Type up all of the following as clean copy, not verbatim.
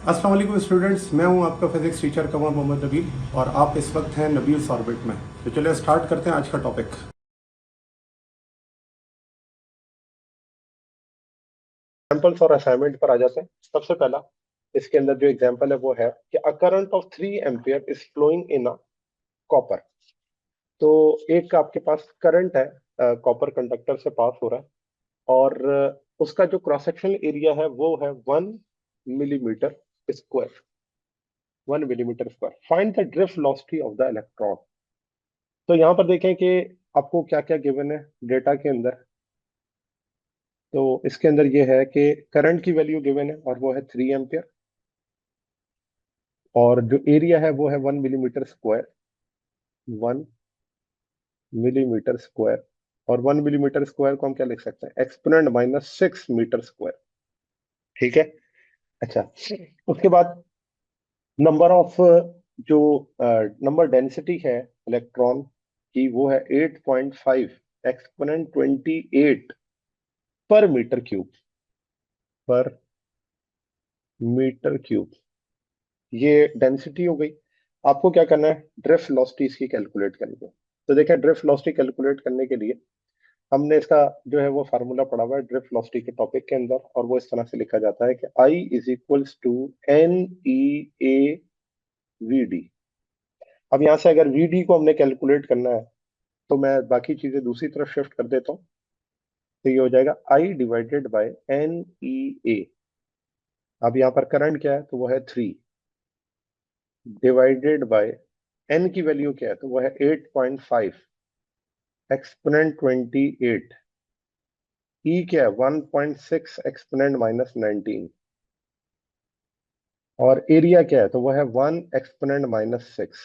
अस्सलाम वालेकुम स्टूडेंट्स, मैं हूं आपका फिजिक्स टीचर कमर मोहम्मद नबील और आप इस वक्त हैं नबील्स ऑर्बिट में। तो चलिए स्टार्ट करते हैं आज का टॉपिक। एग्जाम्पल्स और असाइनमेंट पर आ जाते हैं। सबसे पहला इसके अंदर जो एग्जाम्पल है वो है कि a current of 3 ampere is flowing in a copper. तो एक आपके पास करंट है, कॉपर कंडक्टर से पास हो रहा है और उसका जो क्रॉस सेक्शन एरिया है वो है 1 millimetre square. 1 millimetre square. Find the drift velocity of the electron. तो यहाँ पर देखें कि आपको क्या क्या गिवन है डेटा के अंदर। तो इसके अंदर ये है कि करंट की वैल्यू गिवन है और वो है 3 एम्पियर, और जो एरिया है वो है 1 मिलीमीटर स्क्वायर। 1 millimetre square. और 1 मिलीमीटर स्क्वायर को हम क्या लिख सकते हैं, एक्सपोनेंट -6 मीटर स्क्वायर। ठीक है। अच्छा, उसके बाद नंबर ऑफ जो नंबर डेंसिटी है इलेक्ट्रॉन की वो है 8.5 एक्सपोनेंट 28 पर मीटर क्यूब। पर मीटर क्यूब, ये डेंसिटी हो गई। आपको क्या करना है, ड्रिफ्ट वेलोसिटी इसकी कैलकुलेट करनी है। तो देखिए, ड्रिफ्ट वेलोसिटी कैलकुलेट करने के लिए हमने इसका जो है वो फार्मूला पढ़ा हुआ है ड्रिफ्ट वेलोसिटी के टॉपिक के अंदर, और वो इस तरह से लिखा जाता है कि I is equals to N E A V D. अब यहाँ से अगर वी डी को हमने कैलकुलेट करना है तो मैं बाकी चीजें दूसरी तरफ शिफ्ट कर देता हूँ। तो ये हो जाएगा आई डिवाइडेड बाय एन ई ए। अब यहाँ पर करंट क्या है, तो वो है 3 डिवाइडेड बाय एन की वैल्यू क्या है, तो वो है 8.5 एक्सपोनेंट 28। ई क्या है, 1.6 एक्सपोनेंट -19। और एरिया क्या है, तो वो है 1 एक्सपोनेंट -6।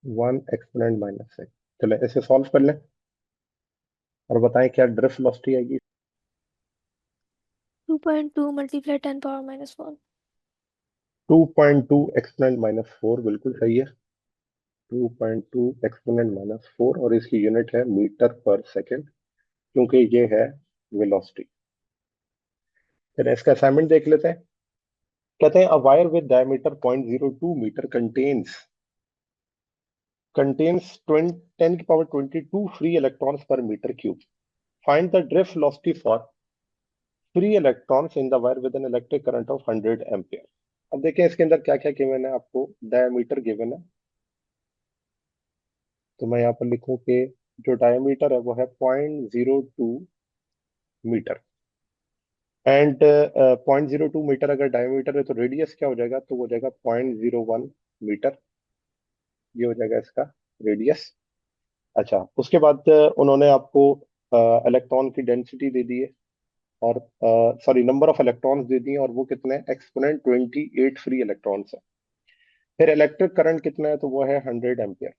1 एक्सपोनेंट -6। चले इसे सॉल्व कर लें और बताएं क्या ड्रिफ्ट वेलोसिटी आएगी। 2.2 मल्टीप्लाई 10 पावर -4। 2.2 एक्सपोनेंट -4 बिल्कुल सही है। 2.2 एक्सपोनेंट -4 और इसकी यूनिट है मीटर पर सेकेंड, क्योंकि ये है वेलोसिटी। फिर इसका असाइनमेंट देख लेते हैं। कहते हैं a wire with diameter 0.02 metre contains 10 की power 22 free electrons per metre cube. Find the drift velocity for free electrons in the wire with an electric current of 100 ampere. अब देखें इसके अंदर क्या क्या गिवन है, आपको डायमीटर गिवन है। तो मैं यहाँ पर लिखूं कि जो डायमीटर है वो है 0.02 मीटर। एंड 0.02 मीटर अगर डायमीटर है तो रेडियस क्या हो जाएगा, तो वो हो जाएगा 0.01 मीटर। ये हो जाएगा इसका रेडियस। अच्छा, उसके बाद उन्होंने आपको इलेक्ट्रॉन की डेंसिटी दे दी है, और sorry number of electrons they दिए, और वो कितने, एक्सपोनेंट 28 फ्री इलेक्ट्रॉन्स है। फिर इलेक्ट्रिक करंट कितना है, तो वो है 100 एम्पियर।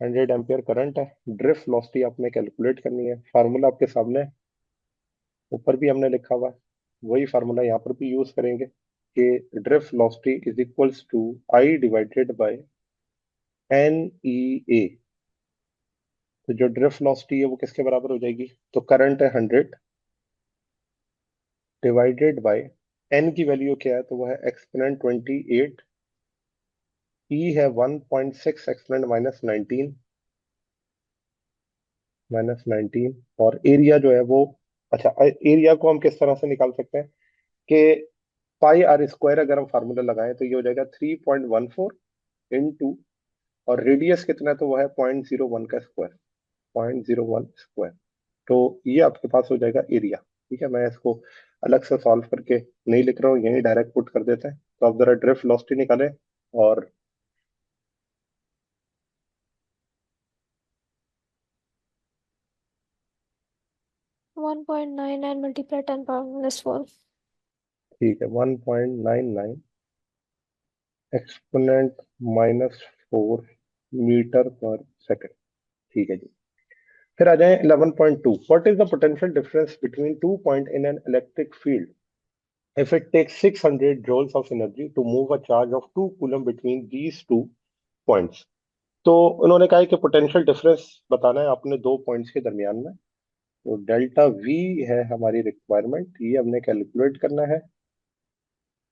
100 एम्पियर करंट है। ड्रिफ्ट वेलोसिटी आपने कैलकुलेट करनी है। फार्मूला आपके सामने है, ऊपर भी हमने लिखा हुआ है। वही फार्मूला यहाँ पर भी यूज करेंगे कि drift velocity is equals to I divided by N E A. तो जो ड्रिफ्ट वेलोसिटी है वो किसके बराबर हो जाएगी, तो करंट है 100 डिवाइडेड बाय एन की वैल्यू क्या है, तो वो है एक्सपोनेंट 28। ई है 1.6 एक्सपोनेंट -19। और एरिया जो है वो, अच्छा एरिया को हम किस तरह से निकाल सकते हैं कि पाई आर स्क्वायर अगर हम फार्मूला लगाएं तो ये हो जाएगा 3.14 इंटू, और रेडियस कितना है, तो वो है 0.01 का स्क्वायर। 0.01 स्क्वायर। तो ये आपके पास हो जाएगा एरिया। ठीक है, मैं इसको अलग से सॉल्व करके नहीं लिख रहा हूँ, यही डायरेक्ट पुट कर देते हैं। तो आप जरा ड्रिफ्ट वेलोसिटी निकालें। और 1.99 मल्टीप्लाई 10 पावर -4। ठीक है, 1.99 एक्सपोनेंट -4 मीटर पर सेकेंड। ठीक है जी। फिर आ जाए 11.2। What is the potential difference between 2 point in an electric field if it takes 600 joules of energy to move a charge of 2 coulomb between these two points। तो उन्होंने कहा है कि potential difference बताना है अपने दो पॉइंट्स के दरमियान में। तो डेल्टा वी है हमारी रिक्वायरमेंट, ये हमने कैलकुलेट करना है।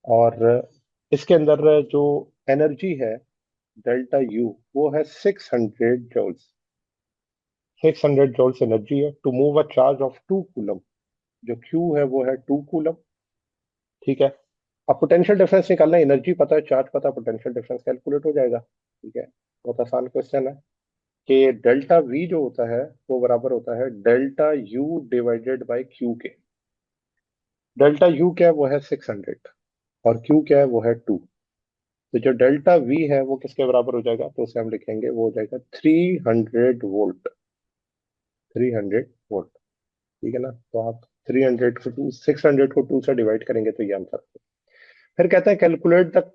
और इसके अंदर जो एनर्जी है डेल्टा यू वो है 600 जूल्स। 600 जूल्स एनर्जी है to move a charge of 2 coulomb. जो क्यू है वो है 2 कूलम। ठीक है। अब पोटेंशियल डिफरेंस निकालना है, एनर्जी पता है, चार्ज पता है, पोटेंशियल डिफरेंस कैलकुलेट हो जाएगा। ठीक है, बहुत आसान क्वेश्चन है कि डेल्टा वी जो होता है वो बराबर होता है delta U divided by Q के। डेल्टा यू क्या है, वो है 600, और क्यू क्या है, वो है 2। तो जो डेल्टा वी है वो किसके बराबर हो जाएगा, तो उसे हम लिखेंगे, वो हो जाएगा 300 वोल्ट। 300 वोल्ट। ठीक है ना। तो आप 300 को 600 को 2 से डिवाइड करेंगे तो ये आंसर। फिर कहते हैं calculate the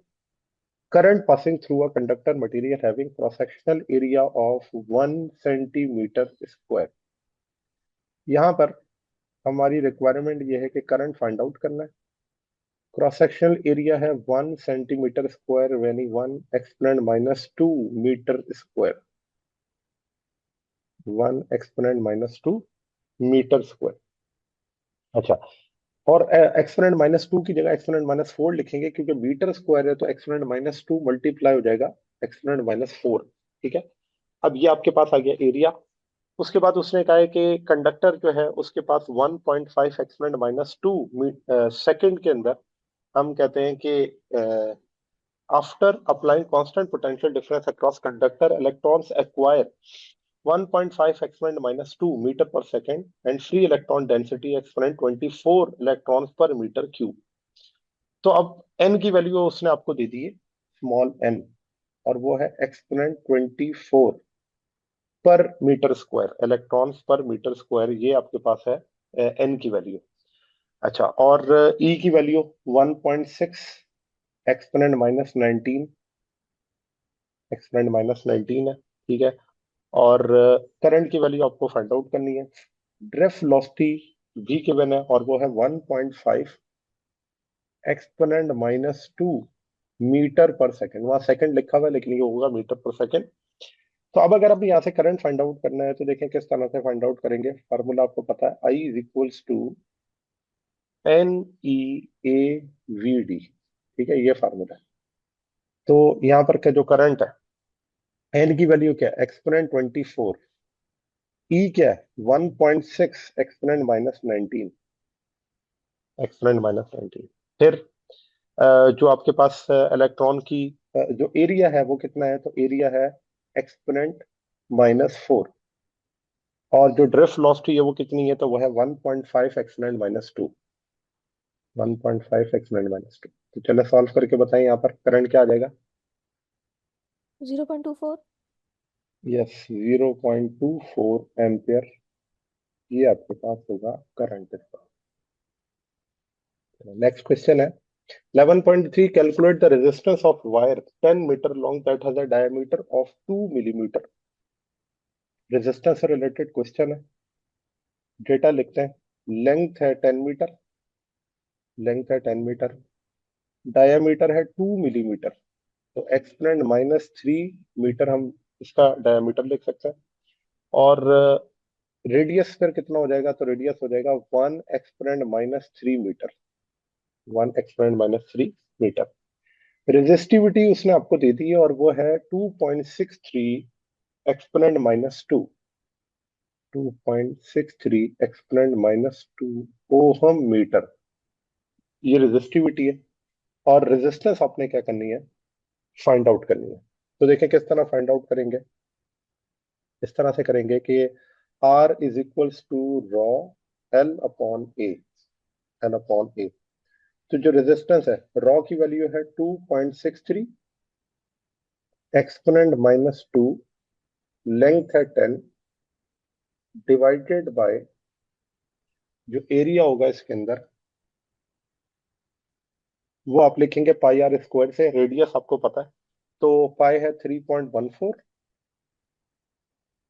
current passing through a conductor material having cross-sectional area of 1 cm²। यहाँ पर हमारी रिक्वायरमेंट ये है कि करंट फाइंड आउट करना है। क्रॉस सेक्शनल एरिया है 1 cm² यानी 1 exponent -2 metre square. 1 exponent -2 metre square. अच्छा, और एक्सपोनेंट -2 की जगह एक्सपोनेंट -4 लिखेंगे, क्योंकि मीटर स्क्वायर है तो एक्सपोनेंट-2 मल्टीप्लाई हो जाएगा एक्सपोनेंट-4। ठीक है। अब ये आपके पास आ गया एरिया। उसके बाद उसने कहा है कि कंडक्टर जो है उसके पास 1.5 एक्सपोनेंट-2 सेकंड के अंदर हम कहते हैं कि after applying constant potential difference across conductor electrons acquire 1.5 exponent-2 meter per second and free electron density exponent 24 electrons per metre cube. तो अब n की वैल्यू उसने आपको दे दी है, स्मॉल n, और वो है एक्सपोनेंट 24 पर metre square, electrons per metre square, ये आपके पास है n की वैल्यू। अच्छा, और e की वैल्यू 1.6 एक्सपोनेंट-19, एक्सपोनेंट-19 है। ठीक है। और करंट की वैल्यू आपको फाइंड आउट करनी है। ड्रिफ्ट वेलोसिटी भी गिवन है और वो है 1.5 एक्सपोनेंट-2 मीटर पर सेकंड। वहां सेकंड लिखा हुआ है लेकिन ये होगा मीटर पर सेकंड। तो अब अगर आप यहाँ से करंट फाइंड आउट करना है तो देखें किस तरह से फाइंड आउट करेंगे। फार्मूला आपको पता है, आई इज इक्वल्स टू NE/A/VD। ठीक है, ये फार्मूला है। तो यहाँ पर का जो करंट है, एन की वैल्यू क्या है, एक्सपोनेंट 24, ई क्या है 1.6 एक्सपोनेंट-19, एक्सपोनेंट-19। फिर जो आपके पास इलेक्ट्रॉन की जो एरिया है वो कितना है, तो एरिया है एक्सपोनेंट-4, और जो ड्रिफ्ट वेलोसिटी है वो कितनी है, तो वो है 1.5 एक्सपोनेंट-2। 1.5 एक्सपोनेंट-2। तो चलो सॉल्व करके बताएं यहाँ पर करंट क्या आ जाएगा। 0.24। यस, 0.24 एम्पियर, ये आपके पास होगा करंट इसका। नेक्स्ट क्वेश्चन है 11.3, calculate the resistance of wire 10 metre long that has a diameter of 2 millimetre. Resistance से रिलेटेड क्वेश्चन है। डेटा लिखते हैं। लेंथ है 10 मीटर, लेंथ है 10 मीटर, डायमीटर है 2 मिलीमीटर, तो एक्सपोनेंट-3 मीटर हम इसका डायमीटर लिख सकते हैं। और रेडियस फिर कितना हो जाएगा, तो रेडियस हो जाएगा 1 एक्सपोनेंट-3 मीटर। 1 एक्सपोनेंट-3 मीटर। रेजिस्टिविटी उसने आपको दे दी है और वो है 2.63 एक्सपोनेंट-2, 2.63 एक्सपोनेंट-2 ओहम मीटर, ये रेजिस्टिविटी है। और रेजिस्टेंस आपने क्या करनी है, फाइंड आउट करनी है। तो देखें किस तरह फाइंड आउट करेंगे। इस तरह से करेंगे कि R is equals to rho L upon A, L upon A. तो जो रेजिस्टेंस है, रॉ की वैल्यू है 2.63 एक्सपोनेंट-2, लेंथ है 10, डिवाइडेड बाय जो एरिया होगा इसके अंदर वो आप लिखेंगे पाई आर स्क्वायर से। रेडियस आपको पता है, तो पाई है 3.14,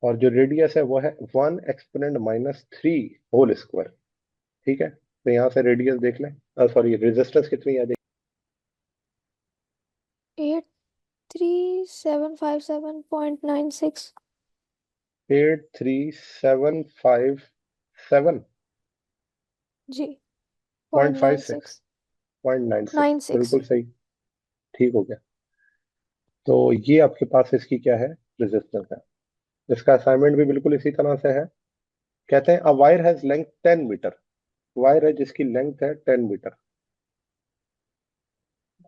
और जो रेडियस है वो है 1 एक्सपोनेंट-3 होल स्क्वायर। ठीक है, तो यहाँ से रेडियस देख लें, सॉरी रेजिस्टेंस कितनी है। 83757.96। 83757.56। जी, 0.96। 0.96, 96। बिल्कुल सही, ठीक हो गया। तो ये आपके पास इसकी क्या है, रेजिस्टेंस है। इसका असाइनमेंट भी बिल्कुल इसी तरह से है। कहते हैं a wire has length 10 metre, wire है जिसकी लेंथ है 10 मीटर,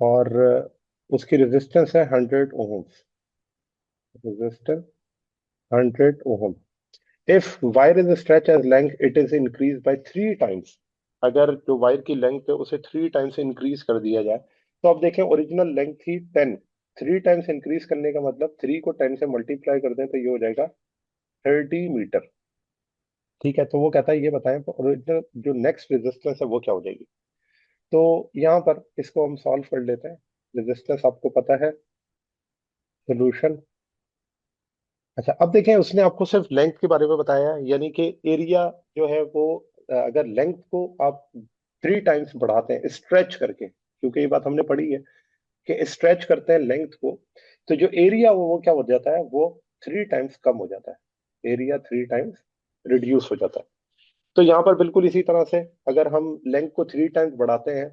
और उसकी रेजिस्टेंस है 100 ohms, resistance 100 ohm. If wire is stretch as length it is increase by 3 times, अगर जो वायर की लेंथ है उसे 3 टाइम्स इंक्रीज कर दिया जाए, तो अब देखें ओरिजिनल लेंथ थी 10, 3 टाइम्स इंक्रीज करने का मतलब 3 को 10 से मल्टीप्लाई कर दें तो ये हो जाएगा 30 मीटर। ठीक है, तो वो कहता है ये बताएं ओरिजिनल जो नेक्स्ट रेजिस्टेंस है वो क्या हो जाएगी। तो यहाँ पर इसको हम सॉल्व कर लेते हैं। रेजिस्टेंस आपको पता है, सोल्यूशन। अच्छा, अब देखें उसने आपको सिर्फ लेंथ के बारे में बताया है, यानी कि एरिया जो है वो अगर लेंथ को आप 3 टाइम्स बढ़ाते हैं स्ट्रेच करके, क्योंकि ये बात हमने पढ़ी है कि स्ट्रेच करते हैं लेंथ को, तो जो एरिया वो क्या हो जाता है, वो 3 टाइम्स कम हो जाता है, एरिया 3 टाइम्स रिड्यूस हो जाता है। तो यहाँ पर बिल्कुल इसी तरह से अगर हम लेंथ को 3 टाइम्स बढ़ाते हैं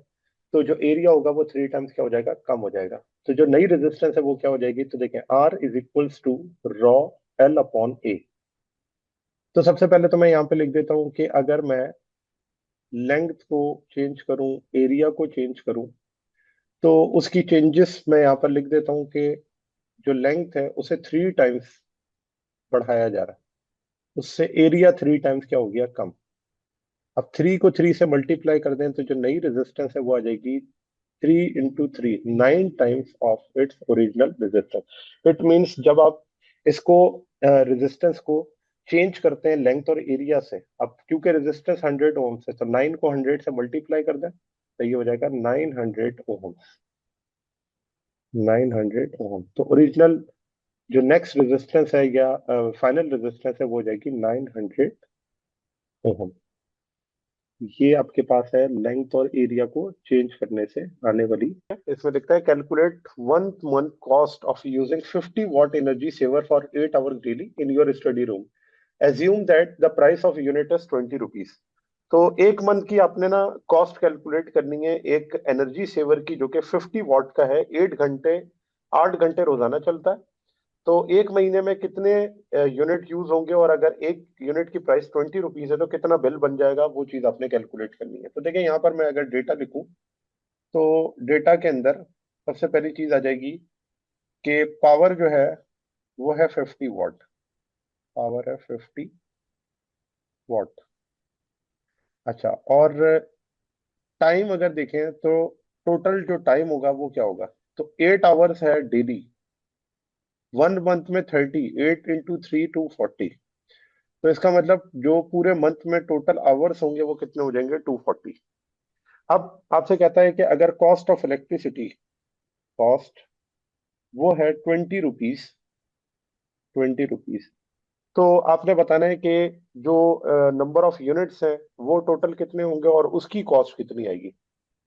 तो जो एरिया होगा वो 3 टाइम्स क्या हो जाएगा, कम हो जाएगा। तो जो नई रेजिस्टेंस है वो क्या हो जाएगी, तो देखें R is equals to rho L upon A. तो सबसे पहले तो मैं यहाँ पे लिख देता हूँ कि अगर मैं लेंथ को चेंज करूँ, एरिया को चेंज करूँ, तो उसकी चेंजेस मैं यहाँ पर लिख देता हूँ कि जो लेंथ है उसे 3 टाइम्स बढ़ाया जा रहा है, उससे एरिया 3 टाइम्स क्या हो गया, कम। अब 3 को 3 से मल्टीप्लाई कर दें तो जो नई रेजिस्टेंस है वो आ जाएगी 3 into 3, 9 times of its original resistance. It means जब आप इसको रेजिस्टेंस को चेंज करते हैं लेंथ और एरिया से, अब क्योंकि रेजिस्टेंस 100 ओम है तो 9 को 100 से मल्टीप्लाई कर दें तो ये हो जाएगा 900 ओम, 900 ओम। तो ओरिजिनल जो नेक्स्ट रेजिस्टेंस है या फाइनल रेजिस्टेंस है वो हो जाएगी 900 ओम। ये आपके पास है लेंथ और एरिया को चेंज करने से आने वाली। इसमें लिखता है calculate 1 month cost of using 50 watt energy saver for 8 hours daily in your study room, assume that the price of unit is 20 rupees. तो 1 मंथ की आपने ना कॉस्ट कैलकुलेट करनी है एक एनर्जी सेवर की जो कि 50 वॉट का है, 8 घंटे, 8 घंटे रोजाना चलता है। तो 1 महीने में कितने यूनिट यूज होंगे, और अगर एक यूनिट की प्राइस 20 रुपीज है तो कितना बिल बन जाएगा, वो चीज आपने कैलकुलेट करनी है। तो देखिए यहाँ पर मैं अगर डेटा लिखूं तो डेटा के अंदर सबसे पहली चीज आ जाएगी कि पावर जो है वो है 50 वॉट, पावर है 50 वॉट। अच्छा, और टाइम अगर देखें तो टोटल जो टाइम होगा वो क्या होगा, तो 8 आवर्स है डेली, 1 मंथ में 30, 8 इंटू 3 240। तो इसका मतलब जो पूरे मंथ में टोटल आवर्स होंगे वो कितने हो जाएंगे, 240। अब आपसे कहता है कि अगर कॉस्ट ऑफ इलेक्ट्रिसिटी, कॉस्ट वो है 20 रुपीज, 20 रुपीज, तो आपने बताना है कि जो नंबर ऑफ यूनिट्स हैं वो टोटल कितने होंगे और उसकी कॉस्ट कितनी आएगी।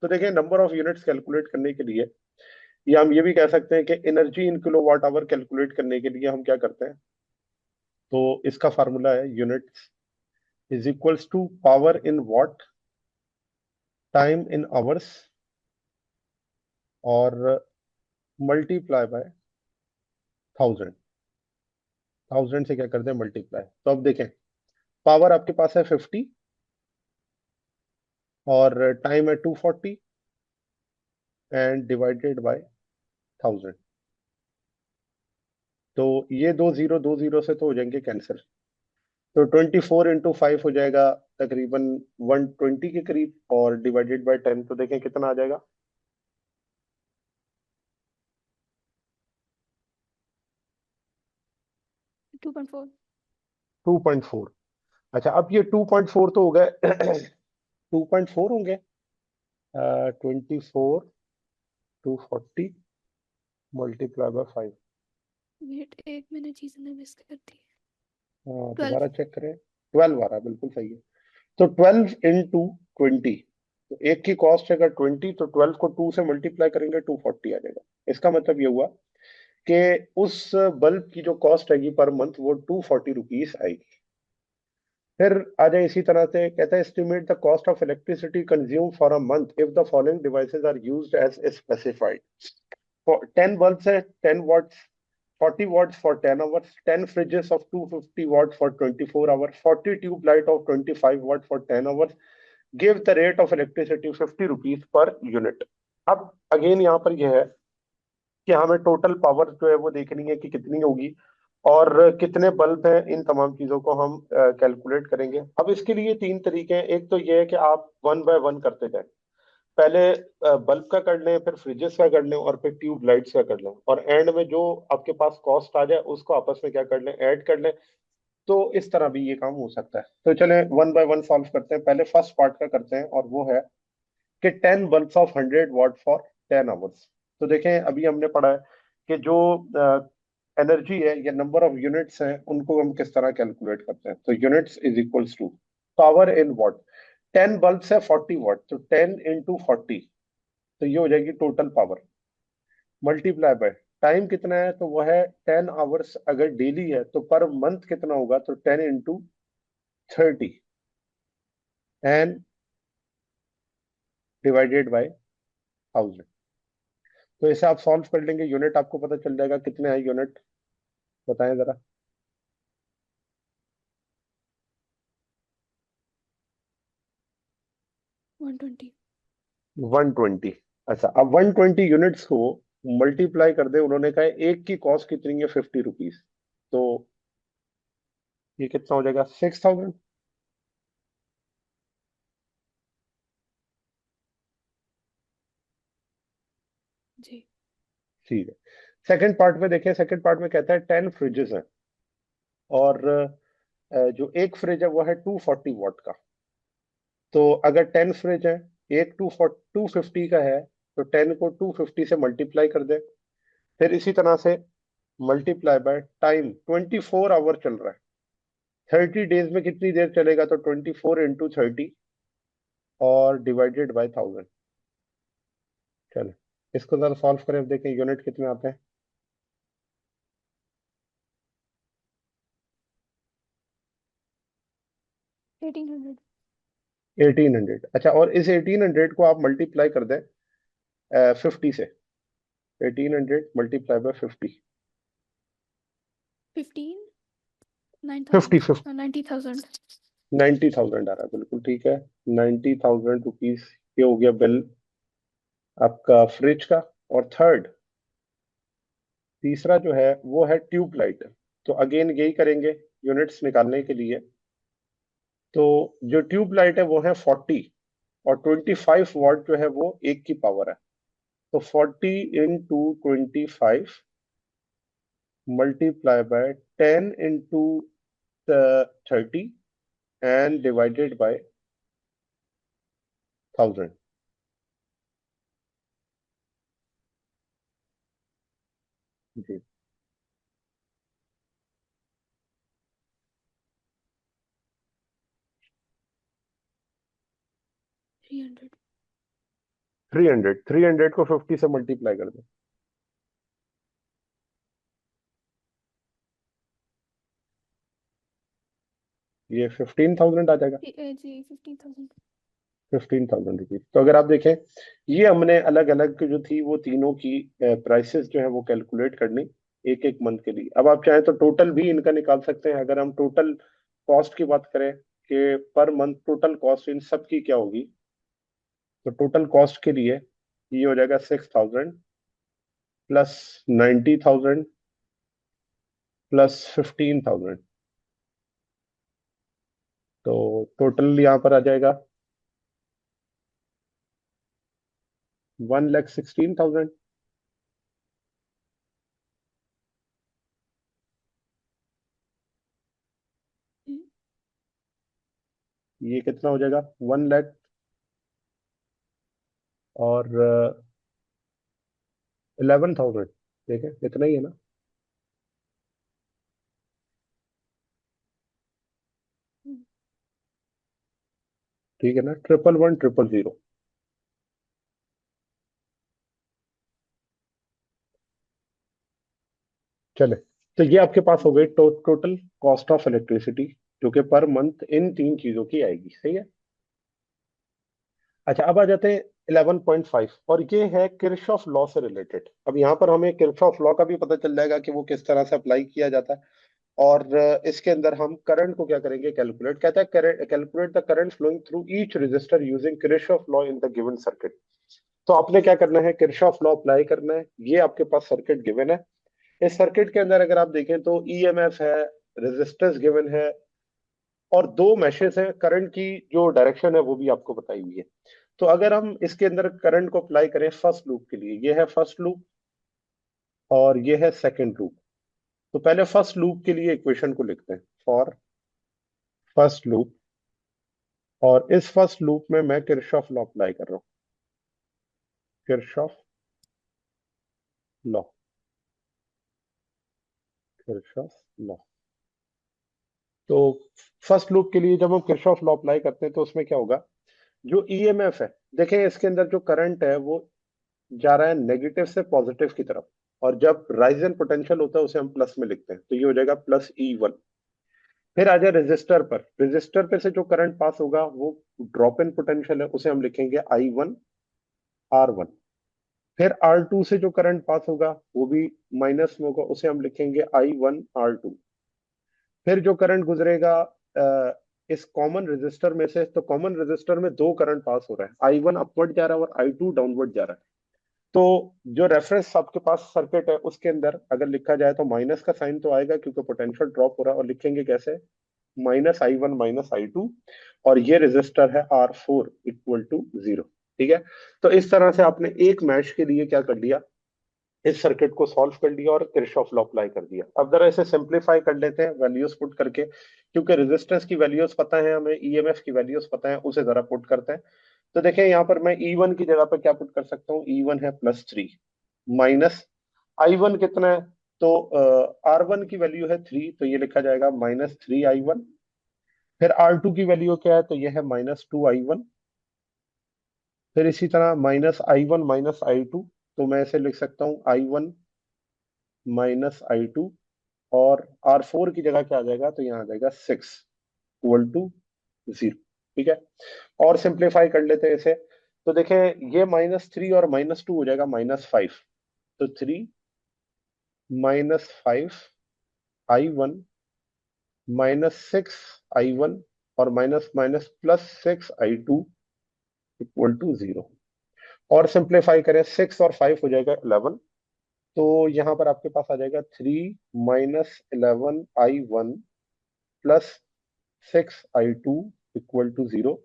तो देखिए नंबर ऑफ यूनिट्स कैलकुलेट करने के लिए, या हम ये भी कह सकते हैं कि energy in kilowatt hour calculate करने के लिए हम क्या करते हैं, तो इसका फार्मूला है units is equals to power in watt time in hours और मल्टीप्लाई बाय 1000, 1000 से क्या करते हैं मल्टीप्लाई। तो अब देखें पावर आपके पास है 50 और टाइम है 240 एंड डिवाइडेड बाय 1000। तो ये दो जीरो से तो हो जाएंगे कैंसिल, तो 24 इंटू 5 हो जाएगा तकरीबन 120 के करीब, और डिवाइडेड बाय 10 तो देखें कितना आ जाएगा, 2.4। 2.4। अच्छा, अब ये 2.4 तो हो गए 2.4 होंगे, 24 240 मल्टीप्लाई बाय 5। वेट, एक मैंने चीज ने मिस कर दी। हाँ 12। दोबारा चेक करें, 12 आ रहा है, बिल्कुल सही है। तो 12 इंटू 20, तो एक की कॉस्ट है अगर 20 तो 12 को 2 से मल्टीप्लाई करेंगे 240 आ जाएगा। इसका मतलब ये हुआ कि उस बल्ब की जो कॉस्ट आएगी पर मंथ वो 240 रुपीज आएगी। फिर आ जाए इसी तरह से, कहता है estimate the cost of electricity consume for a month if the following devices are used as specified. 10 bulbs है 10 watts, 40 watts for 10 hours, 10 fridges of 250 watts for 24 hours, 40 tube light of 25 watts for 10 hours, give the rate of electricity 50 rupees per unit। अब again यहाँ पर यह है कि हमें total power जो है वो देखनी है कि कितनी होगी और कितने बल्ब हैं, इन तमाम चीजों को हम कैलकुलेट करेंगे। अब इसके लिए तीन तरीके हैं। एक तो ये है कि आप वन बाय वन करते जाएं, पहले बल्ब का कर लें, फिर फ्रिजेस का कर लें, और फिर ट्यूब लाइट्स का कर लें, और एंड में जो आपके पास कॉस्ट आ जाए उसको आपस में क्या कर लें, ऐड कर लें। तो इस तरह भी ये काम हो सकता है। तो चलें वन बाय वन सॉल्व करते हैं। पहले फर्स्ट पार्ट का करते हैं और वो है कि 10 bulbs of 100 watt for 10 hours. तो देखें अभी हमने पढ़ा है कि जो एनर्जी है या नंबर ऑफ यूनिट्स हैं उनको हम किस तरह कैलकुलेट करते हैं। तो units is equals to power in watt. 10 bulbs है 40 वाट, तो 10 into 40, तो ये हो जाएगी total power, multiply by time कितना है, तो वो है 10 आवर्स। अगर डेली है तो पर मंथ कितना होगा, तो 10 into 30 एंड डिवाइडेड बाय 1000। तो इसे आप सॉल्व कर लेंगे, यूनिट आपको पता चल जाएगा कितने हैं यूनिट, बताएं जरा। 120। 120। अच्छा, अब 120 यूनिट्स को मल्टीप्लाई कर दे, उन्होंने कहा एक की कॉस्ट कितनी है, 50 रुपीज। तो ये कितना हो जाएगा, 6000। जी। ठीक है। सेकंड पार्ट में देखें, सेकंड पार्ट में कहता है 10 फ्रिजेस हैं और जो एक फ्रिज है वो है 240 वाट का। तो अगर 10 फ्रिज है, एक 250 का है, तो 10 को 250 से मल्टीप्लाई कर दे। फिर इसी तरह से मल्टीप्लाई बाय टाइम, 24 आवर चल रहा है, 30 डेज में कितनी देर चलेगा, तो 24 into 30 और डिवाइडेड बाय 1000। चलो इसको जरा सॉल्व करें, अब देखें यूनिट कितने आते हैं। 1800। 1800। अच्छा, और इस 1800 को आप मल्टीप्लाई कर दें 50 से। 1800 मल्टीप्लाई बाय 50। 15। 50 9000। 50 90,000। 90,000 आ रहा है, बिल्कुल ठीक है। 90,000 रुपीज ये हो गया बिल आपका फ्रिज का। और थर्ड, तीसरा जो है वो है ट्यूब लाइट। तो अगेन यही करेंगे यूनिट्स निकालने के लिए। तो जो ट्यूब लाइट है वो है 40, और 25 वाट जो है वो एक की पावर है। तो 40 into 25 multiply by 10 into 30 and divided by 1000। जी। 300। 300 को 50 से मल्टीप्लाई कर दो, ये 15,000 आ जाएगा। जी 15,000। 15,000 रुपीज। तो अगर आप देखें, ये हमने अलग अलग जो थी वो तीनों की प्राइसेस जो है वो कैलकुलेट करनी एक एक मंथ के लिए। अब आप चाहें तो टोटल भी इनका निकाल सकते हैं। अगर हम टोटल कॉस्ट की बात करें कि per month total cost in सब की क्या होगी, तो टोटल कॉस्ट के लिए ये हो जाएगा 6000 प्लस 90,000 प्लस 15,000। तो टोटल यहाँ पर आ जाएगा 1,16,000। ये कितना हो जाएगा, 1 लाख और 11,000। ठीक है, इतना ही है ना। ठीक है ना, 111,000। चले, तो ये आपके पास हो गई टोटल कॉस्ट ऑफ इलेक्ट्रिसिटी जो कि पर मंथ इन 3 चीजों की आएगी। सही है। अच्छा, अब आ जाते हैं 11.5, और ये है किरचॉफ लॉ से रिलेटेड। अब यहाँ पर हमें किरचॉफ लॉ का भी पता चल जाएगा कि वो किस तरह से अप्लाई किया जाता है। और इसके अंदर हम करंट को क्या करेंगे, कैलकुलेट। कहता है calculate the current flowing through each resistor using Kirchhoff law in the given circuit. तो आपने क्या करना है, किरचॉफ लॉ अप्लाई करना है। ये आपके पास सर्किट गिवन है। इस सर्किट के अंदर अगर आप देखें तो ईएमएफ है, रेजिस्टेंस गिवन है, और दो मैशेस हैं। करंट की जो डायरेक्शन है वो भी आपको बताई हुई है। तो अगर हम इसके अंदर करंट को अप्लाई करें फर्स्ट लूप के लिए, ये है फर्स्ट लूप और ये है सेकंड लूप। तो पहले फर्स्ट लूप के लिए इक्वेशन को लिखते हैं, फॉर फर्स्ट लूप। और इस फर्स्ट लूप में मैं किरचॉफ लॉ अप्लाई कर रहा हूं, किरचॉफ लॉ, किरचॉफ लॉ। तो फर्स्ट लूप के लिए जब हम किरचॉफ लॉ अप्लाई करते हैं तो उसमें क्या होगा, जो ईएमएफ है, देखें इसके अंदर जो करंट है वो जा रहा है नेगेटिव से पॉजिटिव की तरफ। और जब राइज इन पोटेंशियल होता है उसे हम प्लस में लिखते हैं, तो ये हो जाएगा प्लस E1। फिर आ जाए रजिस्टर पर, रजिस्टर पे से जो करंट पास होगा वो ड्रॉप इन पोटेंशियल है, उसे हम लिखेंगे I1 R1। फिर R2 से जो करंट पास होगा वो भी माइनस में होगा, उसे हम लिखेंगे I1 R2। फिर जो करंट गुजरेगा इस कॉमन रेजिस्टर में से, तो कॉमन रेजिस्टर में दो करंट पास हो रहा है, I1 अपवर्ड जा रहा है और I2 डाउनवर्ड जा रहा है। तो जो रेफरेंस आपके पास सर्किट है उसके अंदर अगर लिखा जाए तो माइनस का साइन तो आएगा क्योंकि पोटेंशियल ड्रॉप हो रहा है, और लिखेंगे कैसे, -I1 -I2। और ये रेजिस्टर है R4 इक्वल टू 0। ठीक है। तो इस तरह से आपने एक मैश के लिए क्या कर लिया, इस सर्किट को सॉल्व कर लिया और किरचॉफ लॉ अप्लाई कर दिया। अब जरा इसे सिंपलीफाई कर लेते हैं वैल्यूज पुट करके, क्योंकि रेजिस्टेंस की वैल्यूज पता है हमें, ईएमएफ की वैल्यूज पता है, उसे जरा पुट करते हैं। तो देखिए यहाँ पर मैं E1 की जगह पर क्या पुट कर सकता हूँ, E1 है +3 माइनस I1 कितना है, तो R1 की वैल्यू है 3, तो ये लिखा जाएगा -3I1। फिर R2 की वैल्यू क्या है, तो ये है -2I1। फिर इसी तरह -I1 -I2, तो मैं इसे लिख सकता हूँ I1 -I2। और R4 की जगह क्या आ जाएगा, तो यहाँ आ जाएगा 6 इक्वल टू 0। ठीक है। और सिंप्लीफाई कर लेते हैं इसे। तो देखें ये -3 और -2 हो जाएगा -5। तो 3 -5I1 -6I1 और minus minus +6I2 equal to 0। और सिंप्लीफाई करें, 6 और 5 हो जाएगा 11। तो यहाँ पर आपके पास आ जाएगा 3 -11I1 +6I2 इक्वल टू 0।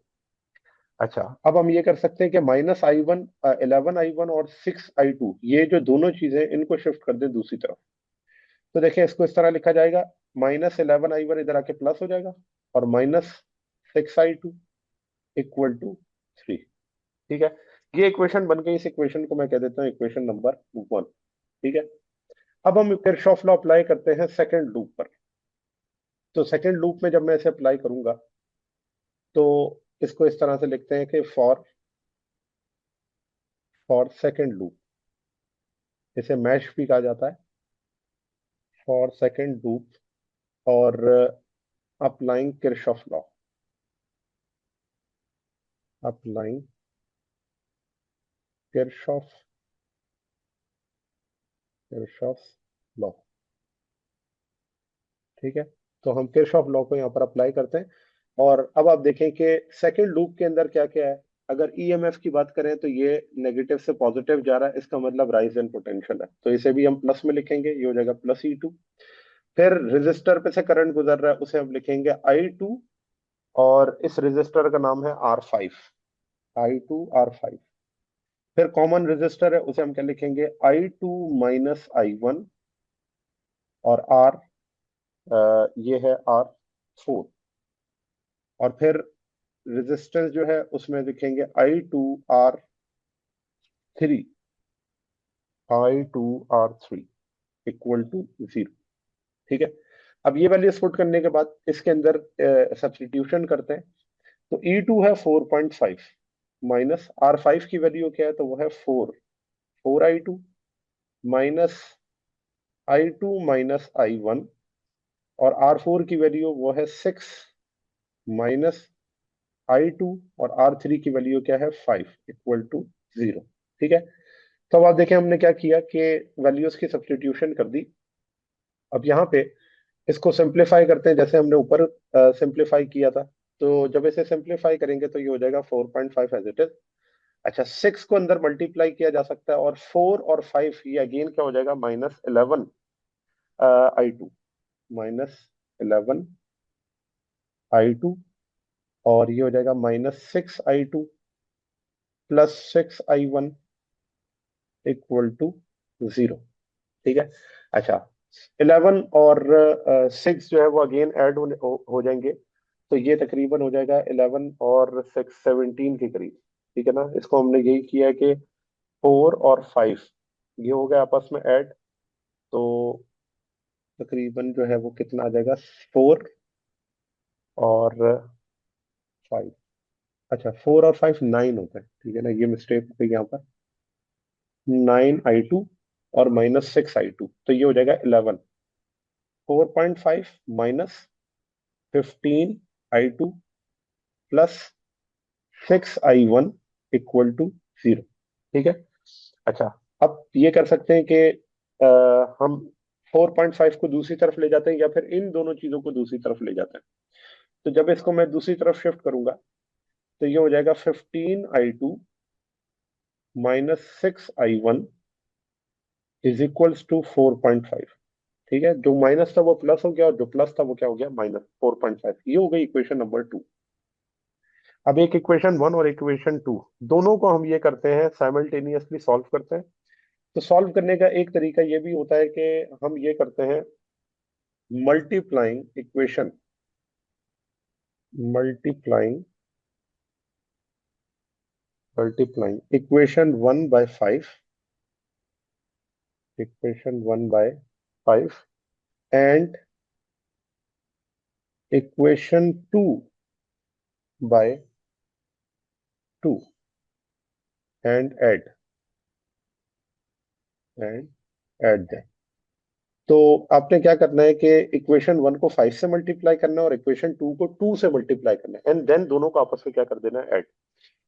अच्छा, अब हम ये कर सकते हैं कि -I1 11I1 और 6I2, ये जो दोनों चीजें इनको शिफ्ट कर दें दूसरी तरफ। तो देखिए इसको इस तरह लिखा जाएगा, -11I1 इधर आके प्लस हो जाएगा और -6I2 इक्वल टू 3। ठीक है। ये इक्वेशन बन गई। इस इक्वेशन को मैं कह देता हूँ इक्वेशन नंबर 1। ठीक है। अब हम किरचॉफ लॉ अप्लाई करते हैं सेकंड लूप पर। तो सेकंड लूप में जब मैं इसे अप्लाई करूंगा तो इसको इस तरह से लिखते हैं कि फॉर सेकंड लूप, इसे मैश भी कहा जाता है, फॉर सेकंड लूप। और applying Kirchhoff law, applying Kirchhoff Kirchhoff law. ठीक है। तो हम किरचॉफ लॉ को यहाँ पर अप्लाई करते हैं। और अब आप देखें कि सेकंड लूप के अंदर क्या क्या है। अगर ईएमएफ की बात करें तो ये नेगेटिव से पॉजिटिव जा रहा है, इसका मतलब राइज इन पोटेंशियल है, तो इसे भी हम प्लस में लिखेंगे, ये हो जाएगा +E2। फिर रेजिस्टर पे से करंट गुजर रहा है, उसे हम लिखेंगे I2। और इस रेजिस्टर का नाम है R5, I2 R5। फिर कॉमन रेजिस्टर है, उसे हम क्या लिखेंगे, I2 -I1। और R ये है R4। और फिर रेजिस्टेंस जो है उसमें लिखेंगे I2R3 इक्वल टू 0। ठीक है। अब ये वैल्यूज पुट करने के बाद इसके अंदर सब्स्टिट्यूशन करते हैं। तो E2 है 4.5 माइनस R5 की वैल्यू क्या है, तो वो है 4I2 माइनस I2 -I1 और R4 की वैल्यू वो है 6 माइनस I2 और R3 की वैल्यू क्या है 5 इक्वल टू 0। ठीक है, तो अब आप देखें हमने क्या किया कि वैल्यूज की सब्स्टिट्यूशन कर दी। अब यहाँ पे इसको सिंप्लीफाई करते हैं जैसे हमने ऊपर सिंप्लीफाई किया था। तो जब इसे सिंप्लीफाई करेंगे तो ये हो जाएगा 4.5 एज इट इज। अच्छा, 6 को अंदर मल्टीप्लाई किया जा सकता है, और 4 और 5 ये अगेन क्या हो जाएगा -11 I2, -11 I2, और ये हो जाएगा -6 I2 +6 I1 इक्वल टू 0। ठीक है। अच्छा, 11 और 6 जो है वो अगेन ऐड हो जाएंगे, तो ये तकरीबन हो जाएगा 11 और 6 17 के करीब। ठीक है ना, इसको हमने यही किया है कि 4 और 5 ये हो गया आपस में ऐड, तो तकरीबन जो है वो कितना आ जाएगा 4 और 5। अच्छा, 4 और 5 9 होता है। ठीक है ना, ये मिस्टेक हो गई यहाँ पर। 9 I2 और -6 I2, तो ये हो जाएगा 11। 4.5 -15 I2 +6 I1 इक्वल टू 0। ठीक है। अच्छा, अब ये कर सकते हैं कि हम 4.5 को दूसरी तरफ ले जाते हैं, या फिर इन दोनों चीजों को दूसरी तरफ ले जाते हैं। तो जब इसको मैं दूसरी तरफ शिफ्ट करूंगा तो ये हो जाएगा 15 I2 -6 I1 is equals to 4.5। ठीक है, जो माइनस था वो प्लस हो गया, और जो प्लस था वो क्या हो गया -4.5। ये हो गई इक्वेशन नंबर 2। अब एक इक्वेशन 1 और इक्वेशन 2 दोनों को हम ये करते हैं साइमल्टेनियसली सॉल्व करते हैं। तो सॉल्व करने का एक तरीका ये भी होता है कि हम ये करते हैं multiplying equation multiplying multiplying equation 1 by 5 and equation 2 by 2 and add that. तो आपने क्या करना है कि इक्वेशन 1 को 5 से मल्टीप्लाई करना है, और इक्वेशन 2 को 2 से मल्टीप्लाई करना है, एंड देन दोनों को आपस में क्या कर देना है, ऐड।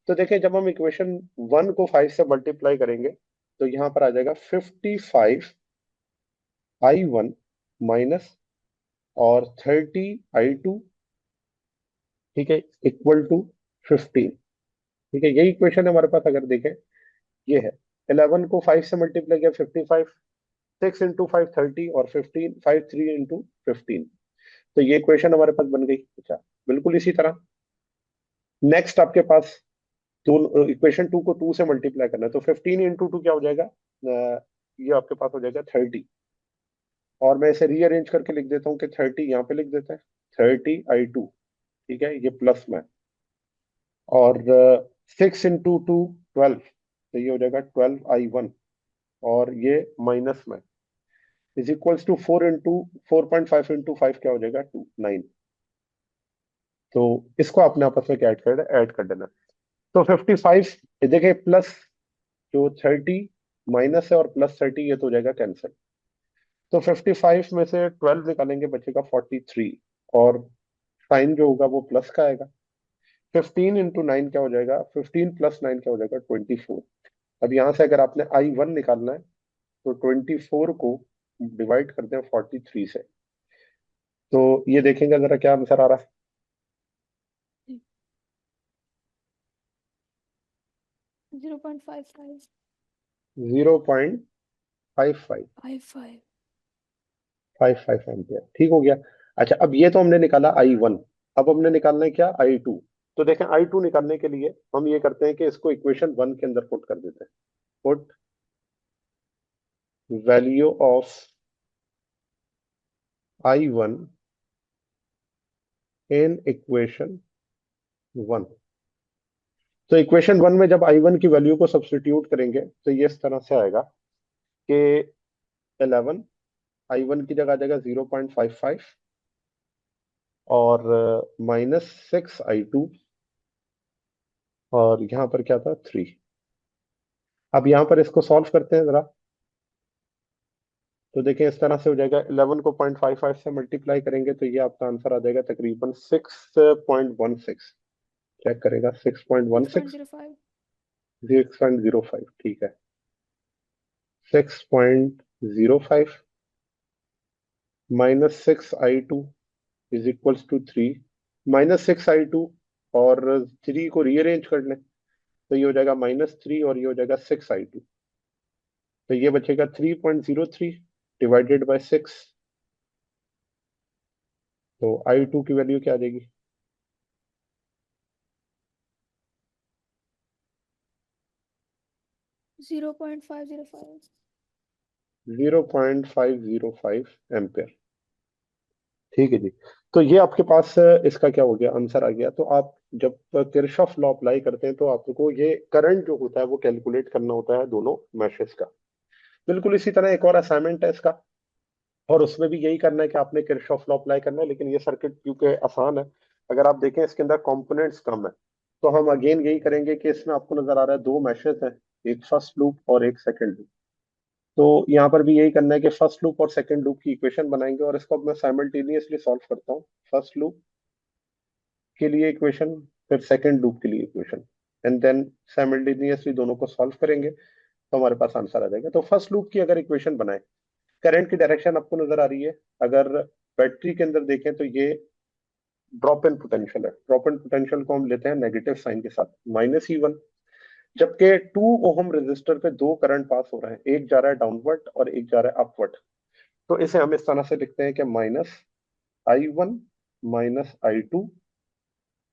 तो देखिए, जब हम इक्वेशन 1 को 5 से मल्टीप्लाई करेंगे तो यहाँ पर आ जाएगा 55 I1 माइनस और 30 I2, ठीक है, इक्वल टू 15। ठीक है, यही इक्वेशन है हमारे पास। अगर देखें, ये है 11 को 5 से मल्टीप्लाई किया 55, 6 इंटू 5 30, और 15 5 3 इंटू 15। तो ये इक्वेशन हमारे पास बन गई। अच्छा, बिल्कुल इसी तरह नेक्स्ट आपके पास दोनों इक्वेशन 2 को 2 से मल्टीप्लाई करना है, तो 15 इंटू 2 क्या हो जाएगा, ये आपके पास हो जाएगा 30। और मैं इसे रीअरेंज करके लिख देता हूँ कि 30 यहाँ पे लिख देते हैं, 30 I2। ठीक है, ये प्लस में, और 6 इंटू 2 12, तो ये हो जाएगा 12 I1, और ये माइनस में इज इक्वल्स टू 4.5 इंटू 5 क्या हो जाएगा 9। तो इसको आपने आपस में क्या ऐड कर देना। तो 55, देखिए प्लस जो 30 माइनस है और +30, ये तो हो जाएगा कैंसिल। तो 55 में से 12 निकालेंगे, बचेगा 43, और साइन जो होगा वो प्लस का आएगा। 15 इंटू 9 क्या हो जाएगा, 15 + 9 क्या हो जाएगा 24। अब यहाँ से अगर आपने I1 निकालना है तो 24 को डिवाइड करते हैं 43 से। तो ये देखेंगे जरा क्या आंसर आ रहा 0.55 है। 0.55 55 55 एम्पियर, ठीक हो गया। अच्छा, अब ये तो हमने निकाला I1। अब हमने निकालना है क्या, I2। तो देखें, I2 निकालने के लिए हम ये करते हैं कि इसको इक्वेशन 1 के अंदर पुट कर देते हैं। Put value of I1 in equation 1। तो इक्वेशन 1 में जब I1 की वैल्यू को सब्स्टिट्यूट करेंगे तो ये इस तरह से आएगा कि 11 I1 की जगह आ जाएगा 0.55, और -6 I2, और यहाँ पर क्या था 3। अब यहाँ पर इसको सॉल्व करते हैं जरा। तो देखिए इस तरह से हो जाएगा, 11 को 0.55 से मल्टीप्लाई करेंगे तो ये आपका आंसर आ जाएगा तकरीबन 6.16। चेक करेगा, 6.16, 6.05. 6.05, ठीक है। 6.05 -6i2 is equals to 3। -6i2 और 3 को रीअरेंज कर लें तो ये हो जाएगा -3 और ये हो जाएगा 6i2। तो ये बचेगा 3.03 डिवाइडेड बाय 6। तो i2 की वैल्यू क्या आ जाएगी? 0.505. 0.505 एम्पेयर, ठीक है जी। तो ये आपके पास इसका क्या हो गया, आंसर आ गया। तो आप जब किरचॉफ लॉ अप्लाई करते हैं तो आपको ये करंट जो होता है वो कैलकुलेट करना होता है दोनों मैशेस का। बिल्कुल इसी तरह एक और असाइनमेंट है इसका, और उसमें भी यही करना है कि आपने किरचॉफ लॉ अप्लाई करना है, लेकिन ये सर्किट क्योंकि आसान है, अगर आप देखें इसके अंदर कंपोनेंट्स कम है, तो हम अगेन यही करेंगे कि इसमें आपको नजर आ रहा है दो मैशेस हैं, एक फर्स्ट लूप और एक सेकंड लूप। तो यहाँ पर भी यही करना है कि फर्स्ट लूप और सेकंड लूप की इक्वेशन बनाएंगे, और इसको अब मैं साइमल्टेनियसली सॉल्व करता हूँ। फर्स्ट लूप के लिए इक्वेशन, फिर सेकंड लूप के लिए इक्वेशन, एंड देन साइमल्टेनियसली दोनों को सॉल्व करेंगे तो हमारे पास आंसर आ जाएगा। तो फर्स्ट लूप की अगर इक्वेशन बनाए, करंट की डायरेक्शन आपको नजर आ रही है, अगर बैटरी के अंदर देखें तो ये ड्रॉप इन पोटेंशियल है। ड्रॉप इन पोटेंशियल को हम लेते हैं नेगेटिव साइन के साथ, -E1। जबकि 2 ओहम रेजिस्टर पे दो करंट पास हो रहे हैं, एक जा रहा है डाउनवर्ड और एक जा रहा है अपवर्ड। तो इसे हम इस तरह से लिखते हैं कि -I1 -I2,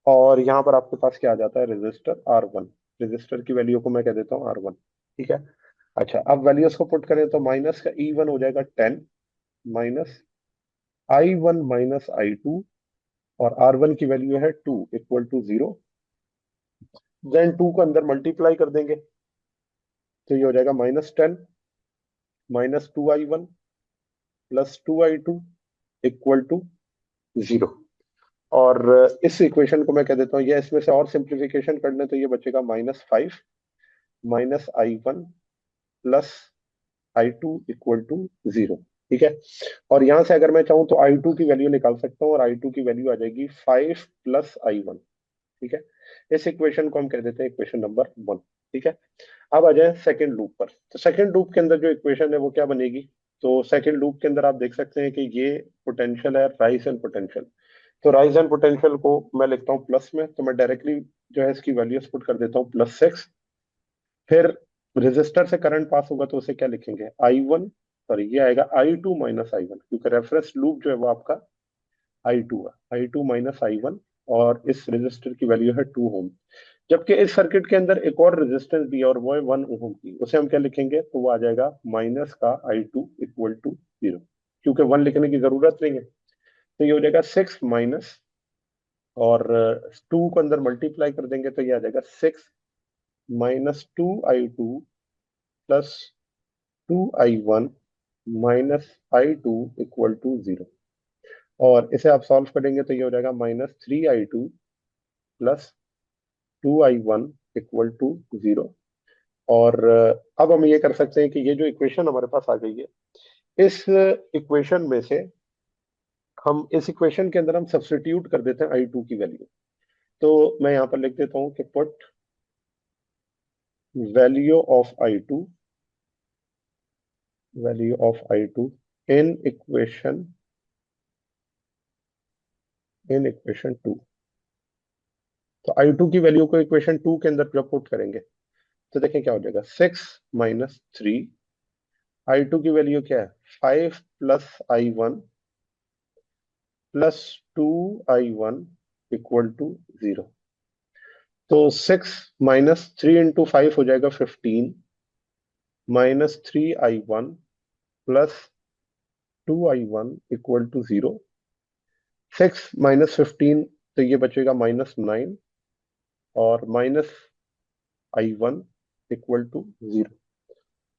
और यहाँ पर आपके पास क्या आ जाता है, रेजिस्टर R1। रेजिस्टर की वैल्यू को मैं कह देता हूँ R1, ठीक है। अच्छा, अब वैल्यूज को पुट करें तो माइनस का E1 हो जाएगा 10, माइनस I1 -I2, और R1 की वैल्यू है 2 इक्वल टू 0। देन 2 को अंदर मल्टीप्लाई कर देंगे तो ये हो जाएगा -10 -2I1 +2I2 इक्वल टू 0। और इस इक्वेशन को मैं कह देता हूँ, या इसमें से और सिंप्लीफिकेशन कर लें तो ये बचेगा -5 -I1 +I2 इक्वल टू 0, ठीक है। और यहां से अगर मैं चाहूँ तो I2 की वैल्यू निकाल सकता हूँ, और I2 की वैल्यू आ जाएगी 5 +I1, ठीक है। इस इक्वेशन को हम कह देते हैं इक्वेशन नंबर 1, ठीक है। अब आ जाए सेकंड लूप पर। तो सेकंड लूप के अंदर जो इक्वेशन है वो क्या बनेगी? तो सेकंड लूप के अंदर आप देख सकते हैं कि ये पोटेंशियल है, राइज एंड पोटेंशियल। तो राइज एंड पोटेंशियल को मैं लिखता हूँ प्लस में, तो मैं डायरेक्टली जो है इसकी वैल्यूज पुट कर देता हूँ +6। फिर रेजिस्टर से करंट पास होगा तो उसे क्या लिखेंगे, I1, सॉरी ये आएगा I2 -I1, क्योंकि रेफरेंस लूप जो है वो आपका I2 है, I2 -I1। और इस रेजिस्टर की वैल्यू है 2 ओम। जबकि इस सर्किट के अंदर एक और रेजिस्टेंस भी है और वो है 1 ओम की, उसे हम क्या लिखेंगे, तो वो आ जाएगा माइनस का I2 इक्वल टू 0, क्योंकि 1 लिखने की जरूरत नहीं है। तो ये हो जाएगा 6 माइनस, और 2 को अंदर मल्टीप्लाई कर देंगे तो ये आ जाएगा 6 -2I2 +2I1 -I2 equal to 0। और इसे आप सॉल्व करेंगे तो ये हो जाएगा -3I2 +2I1 इक्वल टू 0। और अब हम ये कर सकते हैं कि ये जो इक्वेशन हमारे पास आ गई है, इस इक्वेशन में से हम इस इक्वेशन के अंदर हम सब्स्टिट्यूट कर देते हैं I2 की वैल्यू। तो मैं यहाँ पर लिख देता हूँ कि put value of I2, value of I2 in equation, in equation 2। तो I2 की वैल्यू को इक्वेशन 2 के अंदर जब पुट करेंगे तो देखें क्या हो जाएगा, 6 - 3। I2 की वैल्यू क्या है, 5 +I1 +2I1 इक्वल टू 0। तो 6 -3 इंटू 5 हो जाएगा 15, -3I1 +2I1 इक्वल टू 0। 6 -15, तो ये बचेगा -9, और -I1 इक्वल टू 0।